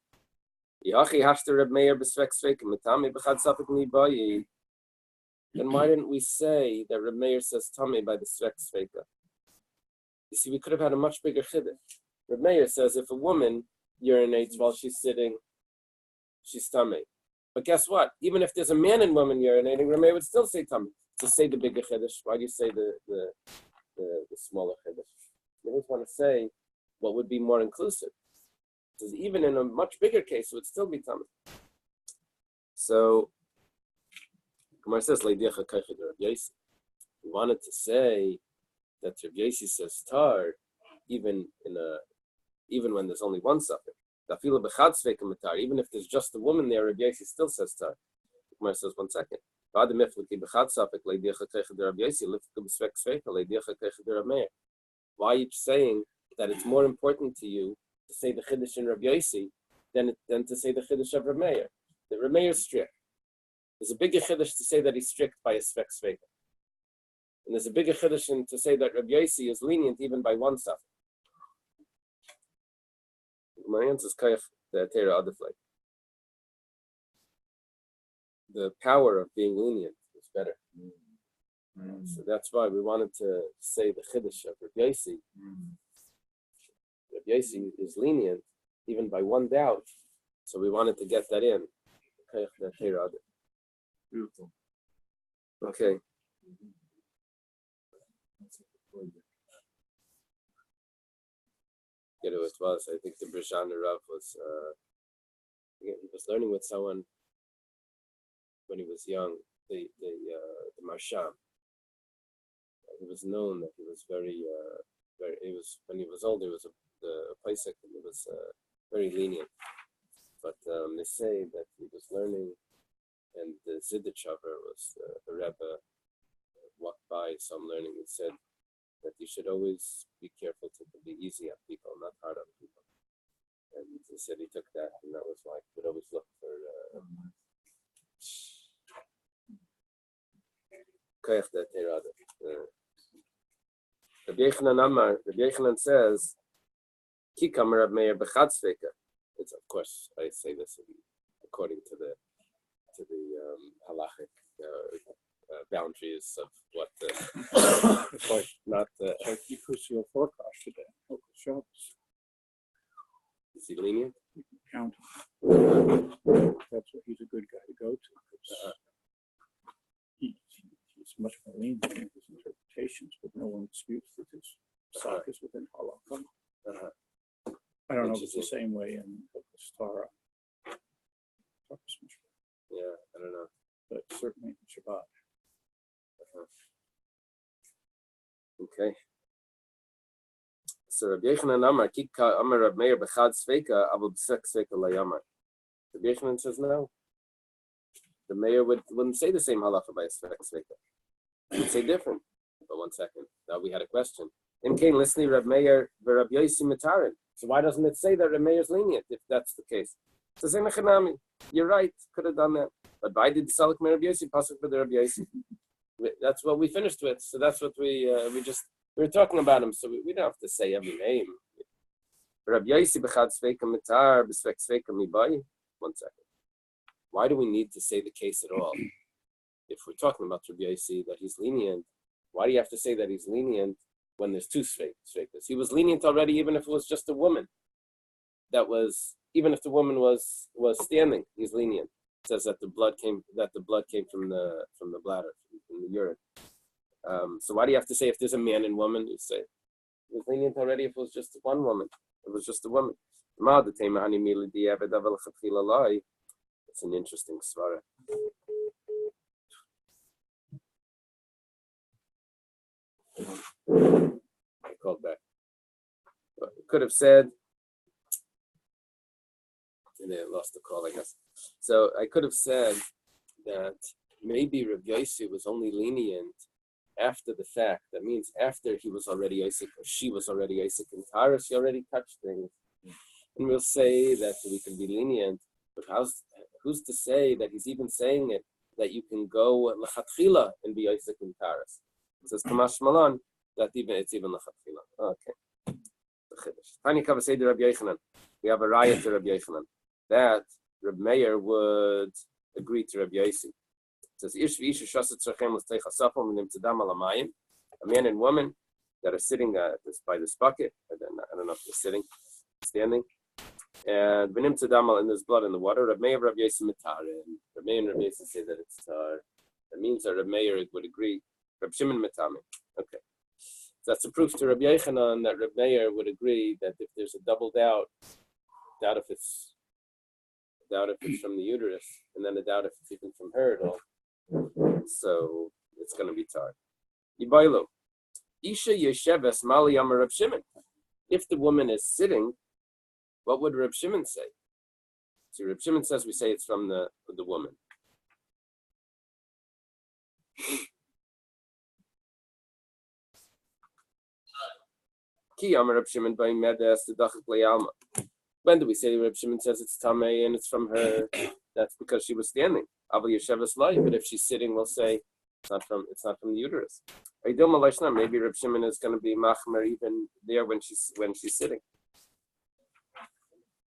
Then why didn't we say that Rab Meir says tummy by the svek sveka? You see, we could have had a much bigger chiddush. Rab Meir says if a woman urinates while she's sitting, she's tummy. But guess what? Even if there's a man and woman urinating, Rab Meir would still say tummy. To say the bigger chiddush, why do you say the smaller chiddush? You always want to say what would be more inclusive. Because even in a much bigger case, it would still be tummy. So, Gemara says, we wanted to say that Rav Yossi says tar, even when there's only one suffix. Even if there's just a woman there, Rav Yossi still says tar. Gemara says, 1 second. Why are you saying that it's more important to you to say the chiddush in Rav Yossi than to say the chiddush of Rav Meir? The Rav Meir is strict. There's a bigger chiddush to say that he's strict by a svek sveka. And there's a bigger chiddush to say that Rav Yossi is lenient even by one suffix. My answer is kayach the Torah adiflay. The power of being lenient is better. So that's why we wanted to say the chiddush of Rav Yossi. Rav Yossi is lenient even by one doubt. So we wanted to get that in. Kayach the Torah adif.
Beautiful.
Okay. It was. I think the Brishan Rav was. He was learning with someone when he was young. The Marsham. He was known that he was very. He was when he was old. He was a Pesach, and he was very lenient. But they say that he was learning. And the Zidichover was the Rebbe walked by some learning and said that you should always be careful to be easy on people, not hard on people. he said he took that, and that was like, would always look for koyach that terada. Rabbi Yochanan says, Ki kamer Rab Meir b'chad sveka. It's, of course, I say this according to the halachic boundaries of what
It's like
not
it's like you could see a forecast today. Local shows.
is he lenient?
You can count. That's what he's a good guy to go to. 'Cause he's much more lenient in his interpretations, but no one disputes that his sock is within halakha. I don't know if it's the same way in Torah.
Yeah, I don't know.
But certainly in Shabbat.
Okay. So Rabbi Yochanan Amar, Kika Amar Rab Meir b'chad sveka, avol b'sek sveka layamar. Rabbi Yochanan says no. The mayor wouldn't say the same halacha by a sveka. He would say different. But 1 second. Now we had a question. In Cain listening Rab Meir v'Rab Yosi mitarin. So why doesn't it say that Rab Meir is lenient if that's the case? So say Mechanami. You're right. Could have done that. But why did Salik Rab Yosi pasuk for the Rab Yosi? That's what we finished with. So that's what we were talking about him. So we don't have to say every name. Rabbi Yosi b'chad sveika mitar b'svek sveika mibai. 1 second. Why do we need to say the case at all? If we're talking about Rabbi Yosi that he's lenient, why do you have to say that he's lenient when there's two sveikas? He was lenient already, even if it was just a woman. Even if the woman was standing, he's lenient. It says that the blood came from the bladder, from the urine. So why do you have to say if there's a man and woman? You say he was lenient already if it was just one woman. It was just a woman. It's an interesting svara. I called back. But it could have said, and I lost the call, I guess. So I could have said that maybe Rabbi Yosi was only lenient after the fact. That means after he was already Isaac or she was already Isaac in Tara, she already touched things. And we'll say that we can be lenient, but who's to say that he's even saying it, that you can go l'chatchila and be Isaac in Taras? It says Kamash Malan, that it's even l'chatchila. Okay. Tani Kavasei Rabbi Yochanan. We have a riot to Rabbi Yochanan that Reb Meir would agree to Rabbi Yosi. It says Ish v'isha shasat tzrachem l'steicha safam v'nim tzedam alamayim. A man and woman that are sitting by this bucket. I don't know if they're sitting, standing. And v'nim tzedam and there's blood in the water. Reb Meir, Rabbi Yosi mitarin. Reb Meir and Rabbi Yosi say that it's tar. That means that Reb Meir would agree. Reb Shimon mitamin. Okay. So that's a proof to Rabbi Yochanan that Reb Meir would agree that if there's a double doubt if it's from the uterus, and then a doubt if it's even from her at all. So it's going to be tar. Yibaylo. Isha yesheves mali amar Reb Shimon. If the woman is sitting, what would Reb Shimon say? So Reb Shimon says we say it's from the woman. Ki amar Reb Shimon by medes the dachik le'alma. When do we say Reb Shimon says it's tamei and it's from her? That's because she was standing. Aval yesheves lai. But if she's sitting, we'll say it's not from the uterus. Maybe Reb Shimon is going to be machmer even there when she's sitting.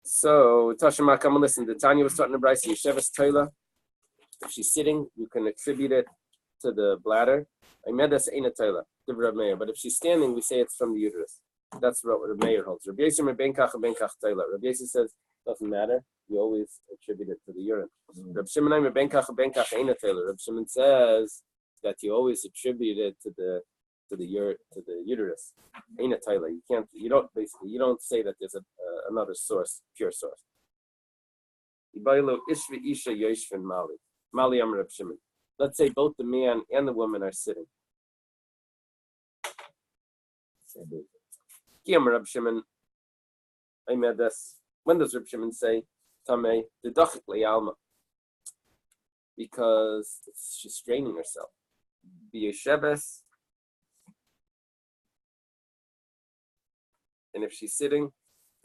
So Tashima, come and listen. The Tanya was starting to Bryce yesheves toila. If she's sitting, you can attribute it to the bladder. I made this ain't a toila. But if she's standing, we say it's from the uterus. That's what Rabbi Meir holds. Rabbi Yosi says doesn't matter. You always attribute it to the urine. Rabbi Shimon says that you always attribute it to the uterus. Ain't a taila. You don't say that there's another source, pure source. Let's say both the man and the woman are sitting. Reb Shimon, I made this. When does Reb Shimon say tamei the dachik le'alma? Because she's straining herself. B'yeshebes, and if she's sitting,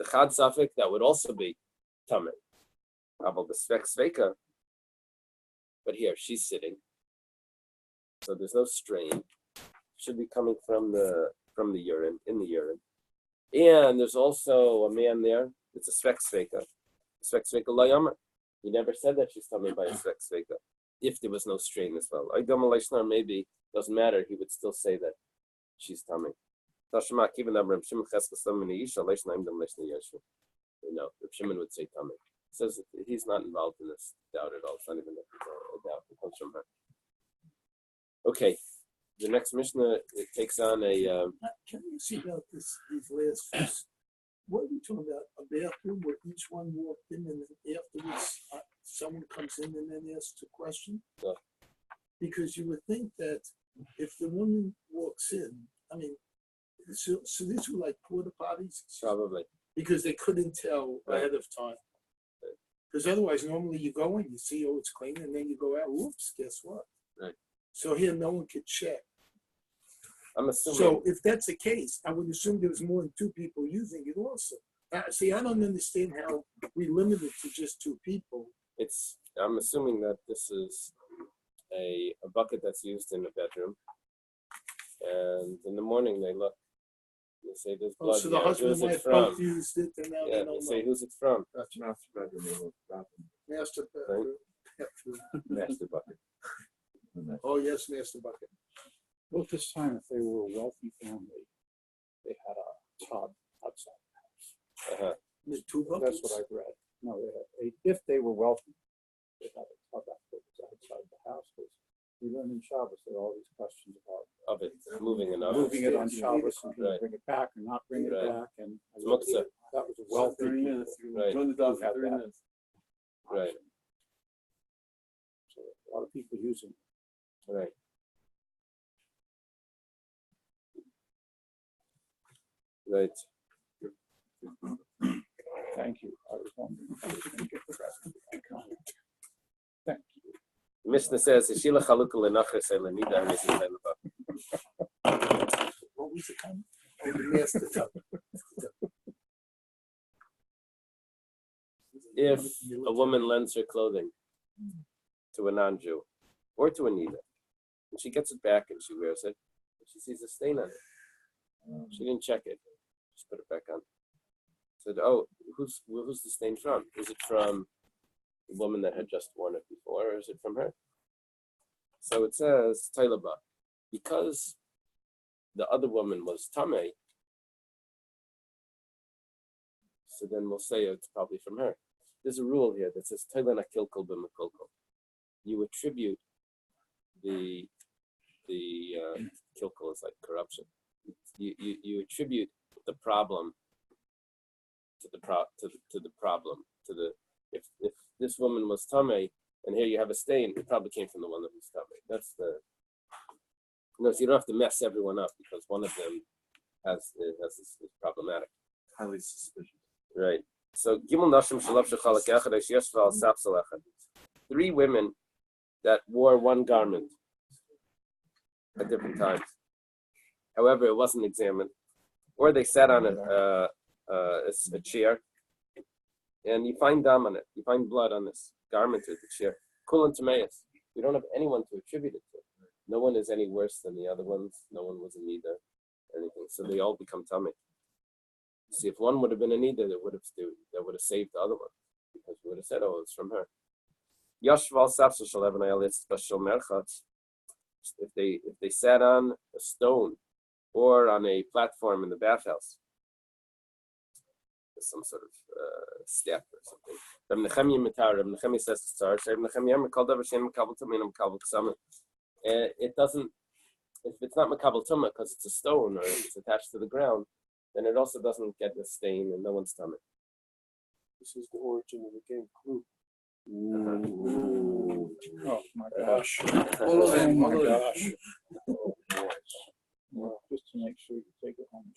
the chad suffix that would also be tamei. About the sveka, but here she's sitting, so there's no strain. Should be coming from the urine, in the urine, and there's also a man there. It's a sveka. Sveka layamer. He never said that she's tamei by a sveka. If there was no strain as well, maybe doesn't matter. He would still say that she's tamei. No, Reb Shimon would say tamei. Says he's not involved in this doubt at all. It's not even a doubt. It comes from her. Okay, the next Mishnah it takes on a.
Can you see about these last verse? What are we talking about? A bathroom where each one walked in and then afterwards someone comes in and then asks a question?
Yeah.
Because you would think that if the woman walks in, I mean, so these were like porta potties?
Probably.
Because they couldn't tell ahead of time. Because otherwise, normally you go in, you see, oh, it's clean, and then you go out, whoops, guess what?
Right.
So here, no one could check.
I'm assuming.
So if that's the case, I would assume there was more than two people using it also. See, I don't understand how we limit it to just two people.
I'm assuming that this is a bucket that's used in the bedroom, and in the morning they look. They say there's blood.
So the husband and wife both used it, and now they don't
say
know.
who's it from.
That's master bedroom.
Master bedroom.
Master bucket.
Oh yes, master bucket.
Well, this time, if they were a wealthy family, they had a tub outside the house.
There's two buckets.
That's what I've read. No, if they were wealthy, they had a tub outside the house. We learn in Shabbos there are all these questions about
Of it moving and up.
moving it on Shabbos and can you
Right.
bring it back or not bring it
Right.
back. And
Muktzah.
that was a wealthy
30
people.
minutes.
Right.
Run the dog
Who
for
had
30
that.
minutes.
Right.
So a lot of people using it.
Right. Right.
Thank you. I was wondering if I was going to get the rest of the comment. Thank you.
Mishnah says, "Shila chalukah lenachas elenida hamisim leilava."
What was the comment? Oh, the master tub.
If a woman lends her clothing to a non-Jew or to a Nidda, and she gets it back and she wears it, and she sees a stain on it. She didn't check it. Just put it back on. Said, "Oh, who's the stain from? Is it from the woman that had just worn it before, or is it from her?" So it says, "Tailaba," because the other woman was tamei. So then we'll say it's probably from her. There's a rule here that says "Tailana kilkul b'mekolkol." You attribute the kilkul is like corruption. You attribute the problem to the problem if this woman was tamei and here you have a stain, it probably came from the one that was tamei. That's so you don't have to mess everyone up because one of them is problematic.
Highly suspicious.
Right. So Gimel Nashim Shalab Shechalak Echad Yeshva Al Sapsal Echad. 3 women that wore one garment at different times. However, it wasn't examined, or they sat on a chair, and you find dam on it. You find blood on this garment or the chair. Kulan Tameas. We don't have anyone to attribute it to. No one is any worse than the other ones. No one was a Nidda or anything. So they all become tamei. See, if one would have been a Nidda, that would have saved the other one, because we would have said, "Oh, it's from her." Yashval Sapsal Shalev Nayalitz Bashal Merchatz. If they sat on a stone or on a platform in the bathhouse, some sort of step or something. Reb Nechemia Mitar. Reb Nechemia says it's tzar. Reb Nechemia Mekal Davar Shein Mekabel Tumah and Mekabel K'samah. It doesn't. If it's not Mekabel Tumah because it's a stone or it's attached to the ground, then it also doesn't get the stain and no one's stomach.
This is the origin of the game Clue.
Ooh. Oh my gosh.
All of
Oh
them,
my
all of them.
gosh. Oh, boy. Well, just to make sure you take it home.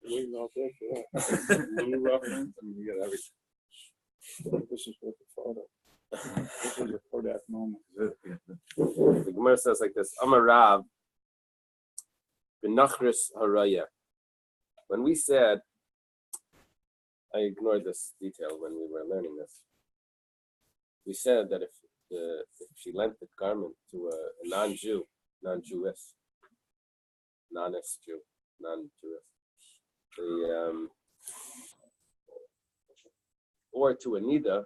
Waiting out there for that.
Blue reference.
You got everything.
This is what the photo. This is a Kodak moment.
The Gemara says like this: Amar Rav. Benachris haraya. When we said, I ignored this detail when we were learning this. We said that if she lent the garment to a non-Jew, non-Jewish, non-Jew, non-Jewish, or to a Nidda,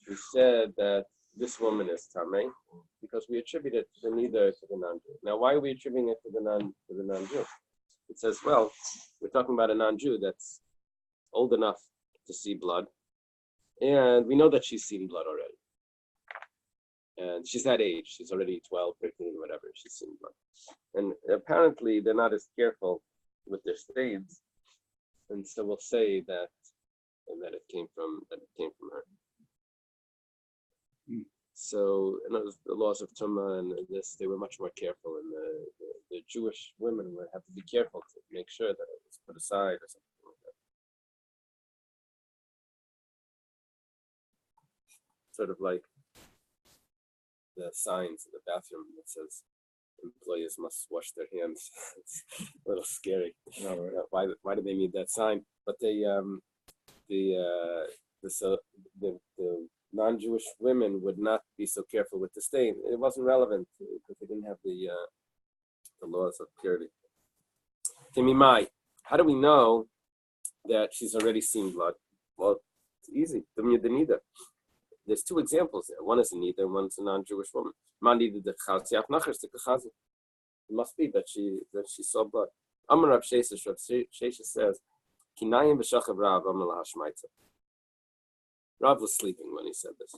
we said that this woman is Tameh because we attribute it to the Nidda to the non-Jew. Now, why are we attributing it to the non-Jew? It says, well, we're talking about a non-Jew that's old enough to see blood, and we know that she's seen blood already. And she's that age. She's already 12, 13, whatever. She's seen blood. And apparently, they're not as careful with their stains. And so we'll say that it came from her. So, the laws of Tumah and this, they were much more careful. And the Jewish women would have to be careful to make sure that it was put aside or something like that. Sort of like the signs in the bathroom that says employees must wash their hands. It's a little scary. Why do they need that sign? But the non-Jewish women would not be so careful with the stain. It wasn't relevant because they didn't have the laws of purity. Timimai, how do we know that she's already seen blood? Well, it's easy. The Nidda. There's two examples there. One is a Nidda and one is a non-Jewish woman. It must be that she saw blood. Amar Rav Sheshes says, Kinayim v'shachav Rav Amar lahashmaitza. Rav was sleeping when he said this.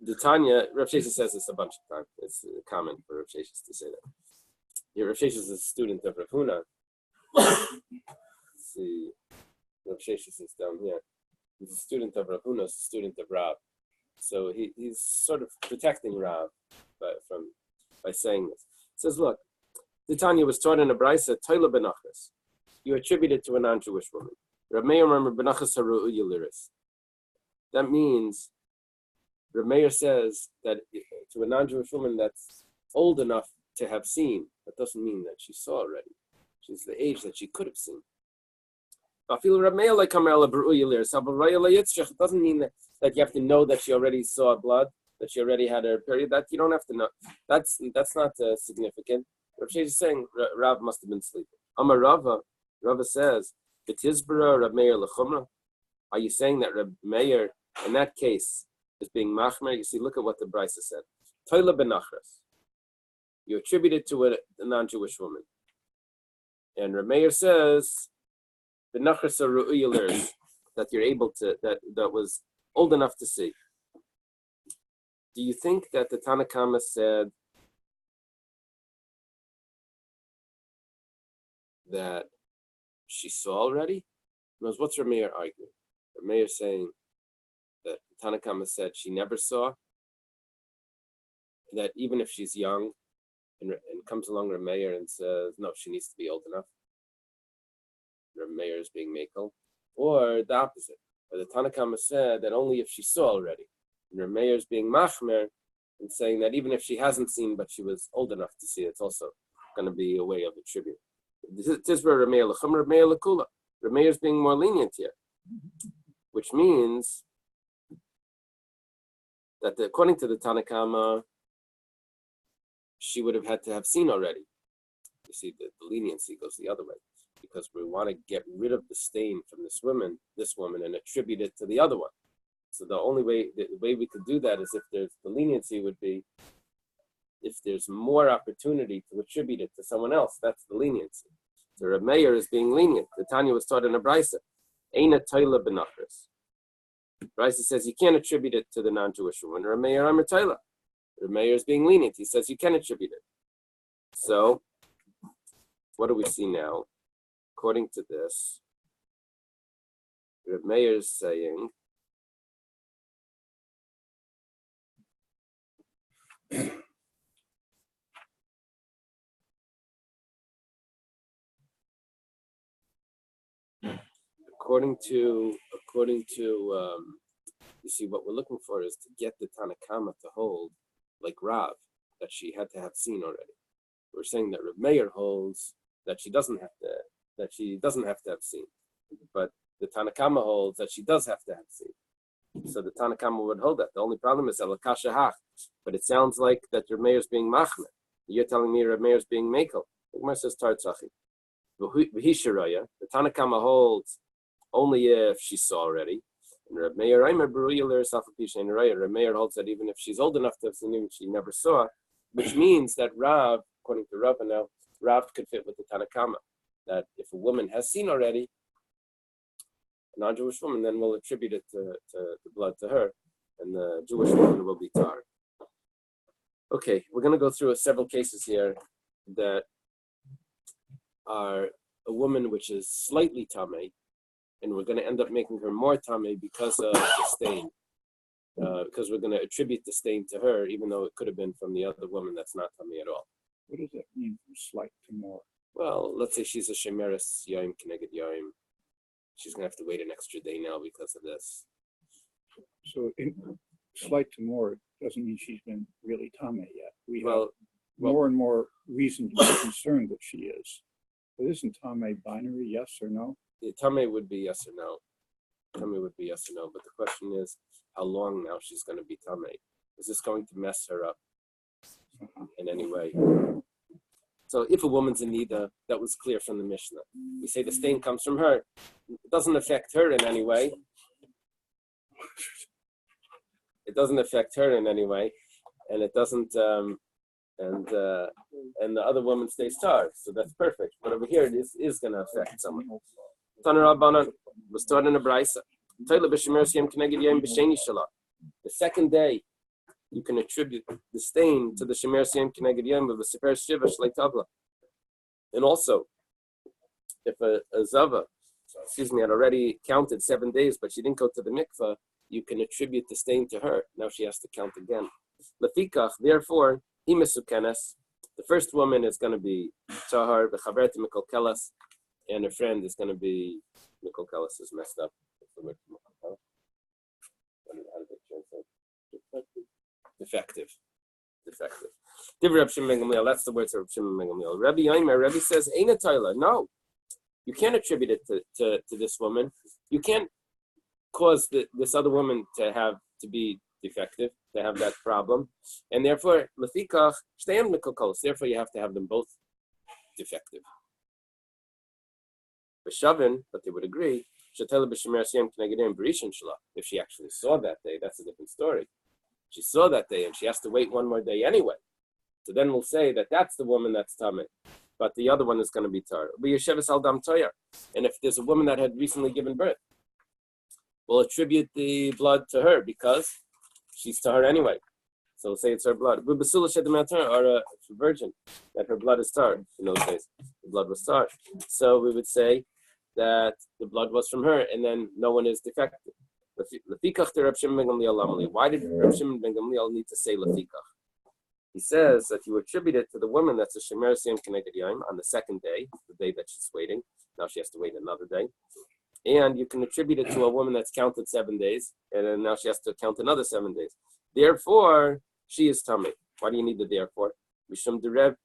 The Tanya, Rav Sheshes says this a bunch of times. It's common for Rav Sheshes to say that. Yeah, Rav Sheshes is a student of Rav Huna. See, Rav Sheshes is down here. He's a student of Rav Huna, a student of Rav. So he's sort of protecting Rav by saying this. He says, look, the Tanya was taught in a brisa, Toila benachas. You attribute it to a non-Jewish woman. Rav Meir remember benachas haru'uya liris. That means Rav Meir says that to a non-Jewish woman that's old enough to have seen, that doesn't mean that she saw already. She's the age that she could have seen. It doesn't mean that you have to know that she already saw blood, that she already had her period. That you don't have to know. That's not significant. Rav Sheshes is saying Rav must have been sleeping. Amar Rava says, "B'tizbara Rav Meir lechumra." Are you saying that Rav Meir in that case is being machmer? You see, look at what the brisa said. Toila benachras. You attribute it to a non-Jewish woman, and Rav Meir says benachras haru'uya liris, that you're able to that was old enough to see. Do you think that the Tanna Kama said that she saw already? Because what's Rav Meir arguing? Rav Meir saying that Tanna Kama said she never saw, that even if she's young and comes along Rav Meir and says, no, she needs to be old enough. Rav Meir is being makel. Or the opposite. Or the Tanna Kama said that only if she saw already. And Rav Meir is being machmer and saying that even if she hasn't seen, but she was old enough to see, it's also going to be a way of attribute. This is Rav Meir l'chum, Rav Meir l'kula. Rav Meir is being more lenient here, which means that according to the Tanna Kama, she would have had to have seen already. You see, the leniency goes the other way, because we want to get rid of the stain from this woman, and attribute it to the other one. So the way we could do that is if there's the leniency would be if there's more opportunity to attribute it to someone else. That's the leniency. So Rav Meir is being lenient. The Tanya was taught in a brisa, Eina Toila benachras. Brisa says you can't attribute it to the non-Jewish woman. Rav Meir Amar Toila. Rav Meir is being lenient. He says you can attribute it. So what do we see now? According to this, Rav Meir is saying according to you see, what we're looking for is to get the Tanna Kama to hold like Rav, that she had to have seen already. We're saying that Reb Meir holds that she doesn't have to have seen, but the Tanakama holds that she does have to have seen. So the Tanakama would hold that. The only problem is Alakasha Hach, but it sounds like that Reb Meir is being machmed. You're telling me Reb Meir is being mekel. The Gemara says Tartzachi. V'hisharaya, the Tanakama holds only if she saw already. And Reb Meir Reb Meir holds that even if she's old enough to have seen him, she never saw, which means that Rav, according to Rav now, Rav could fit with the Tanakama, that if a woman has seen already, a non-Jewish woman, then we'll attribute it to the blood to her, and the Jewish woman will be tar. Okay, we're going to go through several cases here that are a woman which is slightly tamei, and we're going to end up making her more tamei because of the stain, because we're going to attribute the stain to her, even though it could have been from the other woman that's not tamei at all.
What does that mean from slight to more?
Well, let's say she's a shemeres yaim keneged yaim. She's going to have to wait an extra day now because of this.
So slight to more doesn't mean she's been really tame yet. We have
Well,
more and more reason to be concerned that she is. But isn't tame binary, yes or no?
the tamei would be yes or no. Tamei would be yes or no. But the question is, how long now she's going to be tamei? Is this going to mess her up in any way? So if a woman's in Nidda, that was clear from the Mishnah. We say the stain comes from her. It doesn't affect her in any way. It doesn't affect her in any way, and it doesn't. And the other woman stays tar, so that's perfect. But over here, this is going to affect someone. Taner Rabbanan was taught in a brisa. The second day, you can attribute the stain to the Shemer Siyam Keneged Yom of the Sefer Shiva Shlei Tavla. And also, if a Zava, had already counted 7 days, but she didn't go to the mikveh, you can attribute the stain to her. Now she has to count again. Lefikach, therefore, Imisukenes, the first woman is going to be Tahar, Bechavert Mikol Kelas, and her friend is going to be Mikol Kelas is messed up. Defective. That's the words of Reb Shimon ben Gamliel. Rabbi Yomer, Rabbi says, Eina Taila. No, you can't attribute it to this woman. You can't cause this other woman to be defective, to have that problem, and therefore, lefikach shteim mikokolos. Therefore, you have to have them both defective. B'shavin, but they would agree. If she actually saw that day, that's a different story. She saw that day, and she has to wait one more day anyway. So then we'll say that that's the woman that's tamei, but the other one is going to be tar. And if there's a woman that had recently given birth, we'll attribute the blood to her because she's tar anyway. So we'll say it's her blood. Or a virgin, that her blood is tar. In those days, the blood was tar. So we would say that the blood was from her, and then no one is defective. Why did Reb Shimon ben Gamliel need to say lefikach? He says that you attribute it to the woman that's a shemer siyam keneged yom on the second day, the day that she's waiting. Now she has to wait another day. And you can attribute it to a woman that's counted 7 days, and then now she has to count another 7 days. Therefore, she is tamei. Why do you need the therefore? Mishum de Rebbe,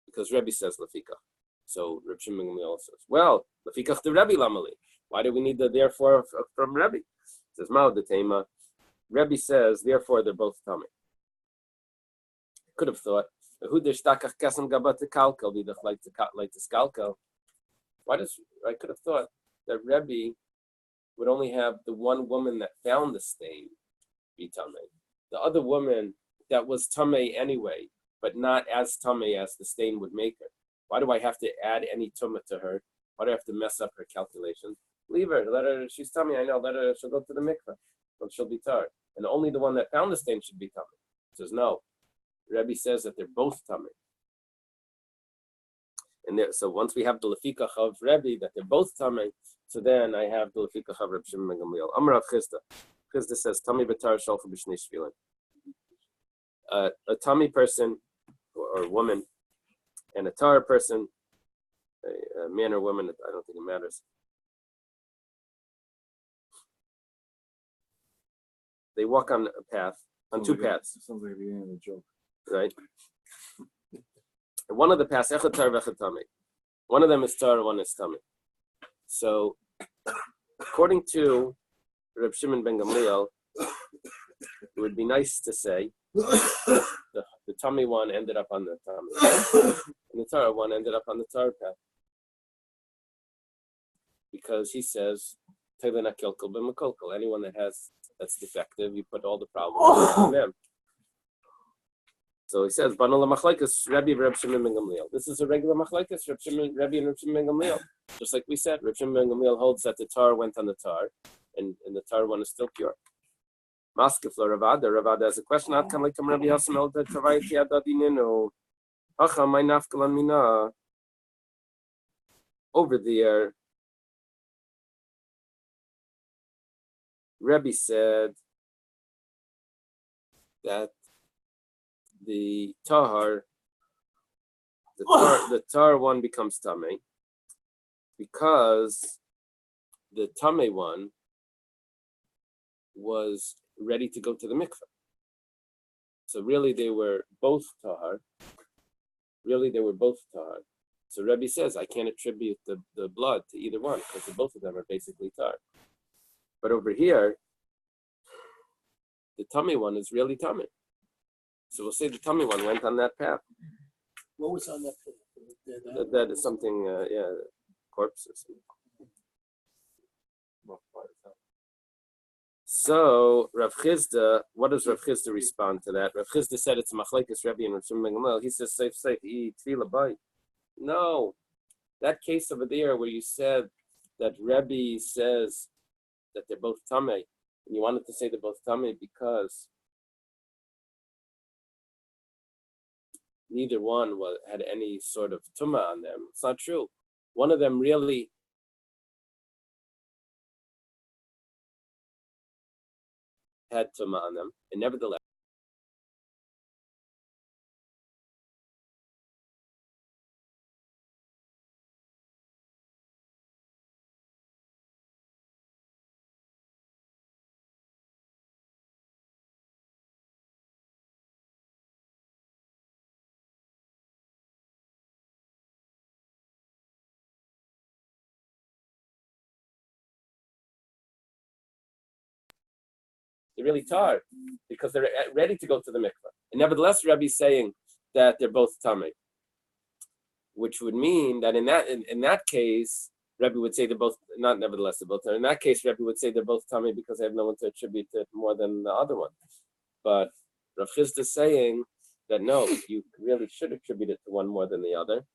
because Rebbe says lefikach. So Reb Shimon ben Gamliel says, well, lefikach de Rebbe lamali. Why do we need the therefore from Rebbe? It says Ma'od de Tema. Rebbe says therefore they're both tamei. Could have thought, who destakach kesem gabat kalkel die like to skalkel. I could have thought that Rebbe would only have the one woman that found the stain be tamei. The other woman that was tamei anyway, but not as tamei as the stain would make her. Why do I have to add any tumah to her? Why do I have to mess up her calculations? Leave her, let her, she's tamei, I know, she'll go to the mikveh, but she'll be tar. And only the one that found the stain should be tamei. He says, no. Rebbe says that they're both tamei. And so once we have the lefikach of Rebbe, that they're both tamei, so then I have the lefikach of Reb Shimon ben Gamliel. Amar Rav Chisda. Chisda says, tamei b'tar shalcha b'shnei shvilin. A tamei person, or woman, and a tar person, a man or woman, I don't think it matters. They walk on a path, on two paths.
Sounds like the beginning of a joke.
Right? one of the paths, echad tar v'echad tamei. One of them is tar, one is tamei. So, according to Reb Shimon ben Gamliel, it would be nice to say the tummy one ended up on the tummy, and the tar one ended up on the tar path, because he says anyone that's defective, you put all the problems on them. So he says, Banula Machlaikas, Rabbi Reb Shimon ben Gamliel. This is a regular Machlaikas, Rabbi and Reb Shimon ben Gamliel. Just like we said, Reb Shimon ben Gamliel holds that the tar went on the tar, and the tar one is still pure. Maskefla Ravada has a question. Ad kan lekam Rabbi Hasan el de Tavayiti Adadinino. Hacha my nafkalan mina. Over there, Rebbe said that the tar one becomes tamei because the tamei one was ready to go to the mikveh. So really they were both tahar. So Rebbe says, I can't attribute the blood to either one because both of them are basically tar. But over here, the tummy one is really tummy. So we'll say the tummy one went on that path.
What was on that path?
That is something, corpses. So Rav Chizda, what does Rav Chizda respond to that? Rav Chizda said it's machlekes Rebbe and Rav Shimon ben Gamliel. He says safe, eat tefillah bite. No, that case over there where you said that Rebbe says that they're both tamei, and you wanted to say they're both tamei because neither one had any sort of tumah on them. It's not true. One of them really had tumah on them, and nevertheless, they're really tar because they're ready to go to the mikveh. And nevertheless, Rebbe's saying that they're both tamei, which would mean that in that case, Rebbe would say they're both, not nevertheless they're both tamei. In that case, Rebbe would say they're both tamei because they have no one to attribute it more than the other one. But Rav Chizda is saying that no, you really should attribute it to one more than the other,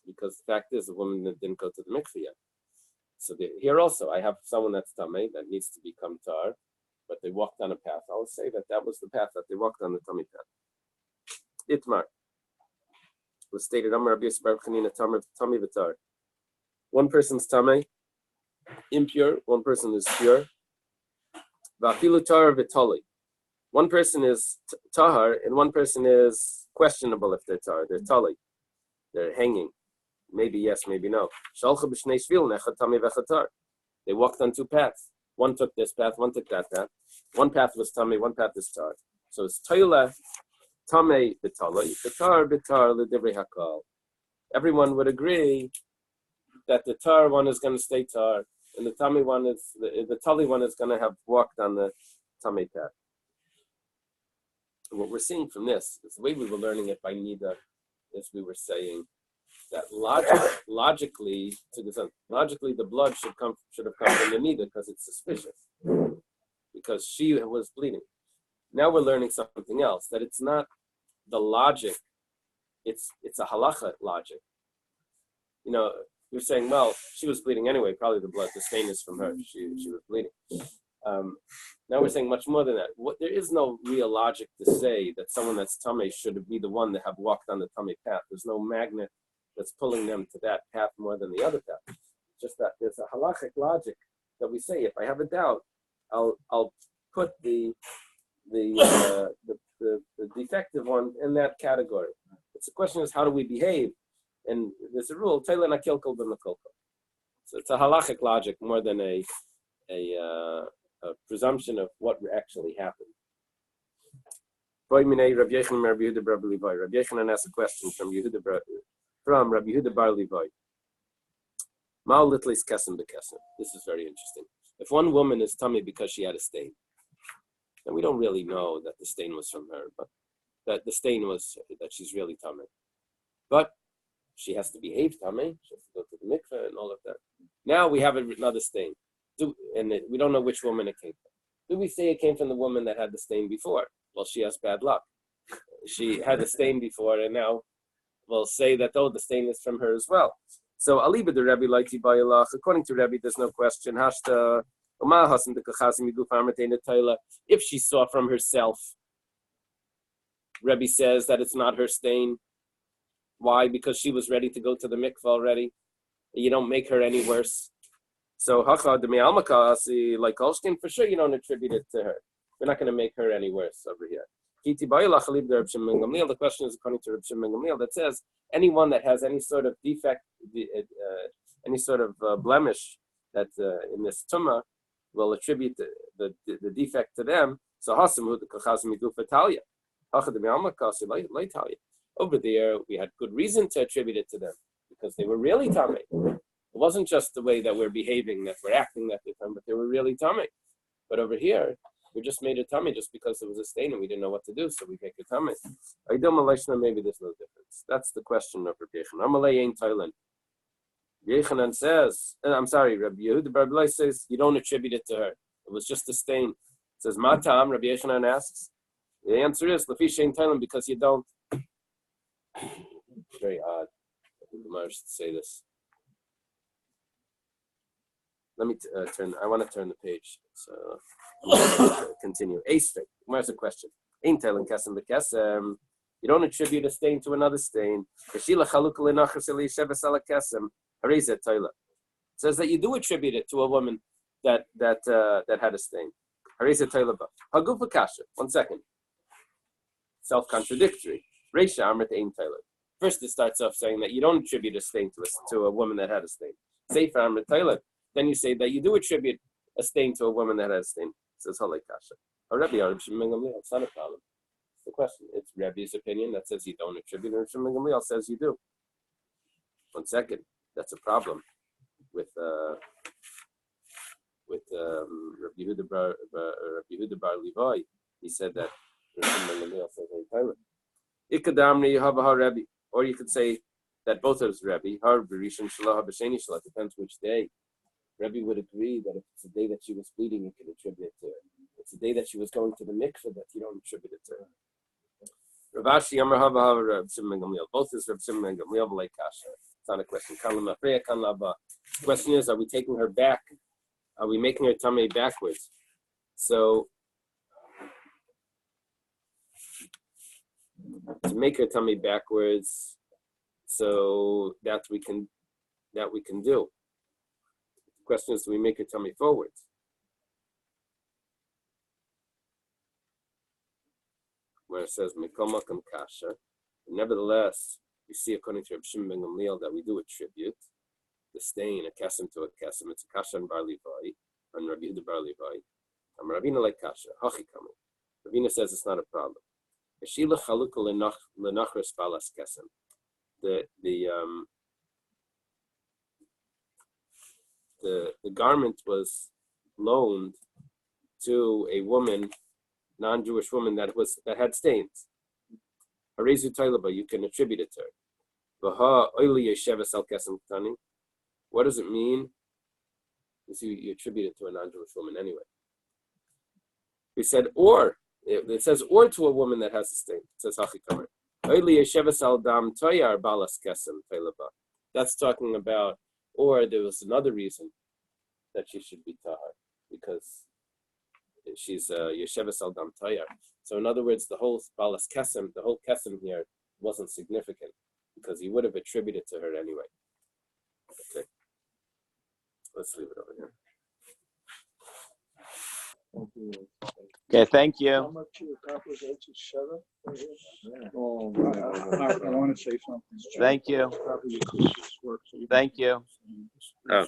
because the fact is the woman that didn't go to the mikveh yet. So here also, I have someone that's tamei that needs to become tar, but they walked on a path. I will say that was the path that they walked on, the tummy path. Itmar was stated, Amar Rabbi Yisbar Chanina Tamei v'tar. One person's tamei, impure. One person is pure. V'afilu tar v'toli. One person is tahar, and one person is questionable if they're tar. They're tali. They're hanging. Maybe yes, maybe no. Shalcha b'shnei shvil nechad tamei v'echad tar. They walked on two paths. One took this path, one took that path. One path was tamei, one path is tar. So it's toila, tamei, b'talei, b'tar, l'divrei hakal. Everyone would agree that the tar one is going to stay tar, and the tamei one is the tali one is going to have walked on the tamei path. And what we're seeing from this is the way we were learning it by Nidda, is we were saying that logically the blood should have come from the Nidda because it's suspicious, because she was bleeding. Now we're learning something else, that it's not the logic, it's a halacha logic. You know, you're saying, well, she was bleeding anyway, probably the stain is from her, she was bleeding. Now we're saying much more than that. There is no real logic to say that someone that's tamei should be the one that have walked on the tamei path. There's no magnet that's pulling them to that path more than the other path. Just that there's a halachic logic that we say, if I have a doubt, I'll put the defective one in that category. It's the question is, how do we behave? And there's a rule, so it's a halachic logic more than a presumption of what actually happened. Rabbi Yechanan asked a question from Rabbi Yehuda Bar Levi. This is very interesting. If one woman is tummy because she had a stain, and we don't really know that the stain was from her, but that the stain was that she's really tummy. But she has to behave tummy. She has to go to the mikveh and all of that. Now we have another stain, we don't know which woman it came from. Do we say it came from the woman that had the stain before? Well, she has bad luck. She had the stain before, and now we'll say that, the stain is from her as well. So, Aliba the Rebbe Laiti Bayalach, according to Rebbe, there's no question. If she saw from herself, Rebbe says that it's not her stain. Why? Because she was ready to go to the mikvah already. You don't make her any worse. So, Hacha de Me'almakasi, like Olshkin, for sure you don't attribute it to her. We're not going to make her any worse over here. The question is according to Reb Shimon Gamliel that says anyone that has any sort of defect, any sort of blemish that in this tumah will attribute the defect to them. So over there we had good reason to attribute it to them because they were really tummy. It wasn't just the way that we're behaving, that we're acting that they're tummy, but they were really tummy. But over here, we just made a tummy just because there was a stain and we didn't know what to do, so we make a tummy. Maybe there's no difference. That's the question of Rabbi Yechanan. Amalei ain't Thailand. Yechanan says, Rabbi Yehuda Bar Levi says, you don't attribute it to her. It was just a stain. It says, Matam, Rabbi Yechanan asks. The answer is, Lafish ain't Thailand, because you don't. Very odd. I think the Gemara should say this. Let me I want to turn the page. So continue. Where's the question? Ain't telling kesem bekesem. You don't attribute a stain to another stain. It says that you do attribute it to a woman that had a stain. One second. Self-contradictory. First, it starts off saying that you don't attribute a stain to a woman that had a stain. Sefer Amrit Taylor. Then you say that you do attribute a stain to a woman that has a stain. It says Halei Kasha. It's not a problem. It's the question. It's Rebbe's opinion that says you don't attribute, and Shimon Gamliel says you do. One second. That's a problem with Rabbi Yehuda Bar Levi. He said that Shimon Gamliel says Taylor. Ikadamri Yahava Rebbe, or you could say that both of us Rebbe. Har Berishon Shalah B'Sheni Shalah, depends which day. Rebbe would agree that if it's the day that she was bleeding, you can attribute it to her. It's the day that she was going to the mikveh that you don't attribute it to her. Rav Ashi Amar Hava Reb Shimon Gamliel. Both is Reb Shimon Gamliel B'Lei Kasha. It's not a question. The question is, are we taking her back? Are we making her tummy backwards? So to make her tummy backwards, so that we can do. The question is, do we make her tummy forwards? Where it says Mikol Makam Kasha. Nevertheless, we see according to Reb Shimon ben Gamliel that we do attribute the stain, a kesem to a kesem. It's a kasha and Bar Levi, and Rabbi Yehuda Bar Levi. And Ravina like kasha, hachi kamu. Ravina says it's not a problem. Eshila chaluka lenachras balas kesem. The garment was loaned to a woman, non-Jewish woman that had stains. Harezu tailaba, you can attribute it to her. V'ha oili yeshevas al kesem ktani. What does it mean? You see, you attribute it to a non-Jewish woman anyway. We said or. It says or to a woman that has a stain. It says hachi kamer. Oili yeshevas al dam toyar balas kesem tailaba. That's talking about. Or there was another reason that she should be tahar, because she's Yeshevas al Dam Tayar. So in other words, the whole balas kesem, the whole kesem here wasn't significant, because he would have attributed to her anyway. Okay. Let's leave it over here.
Okay, thank
How
you.
much you accomplish Sheva?
Oh, I want to say something.
Thank you.
Probably because this works.
Thank you.
Oh.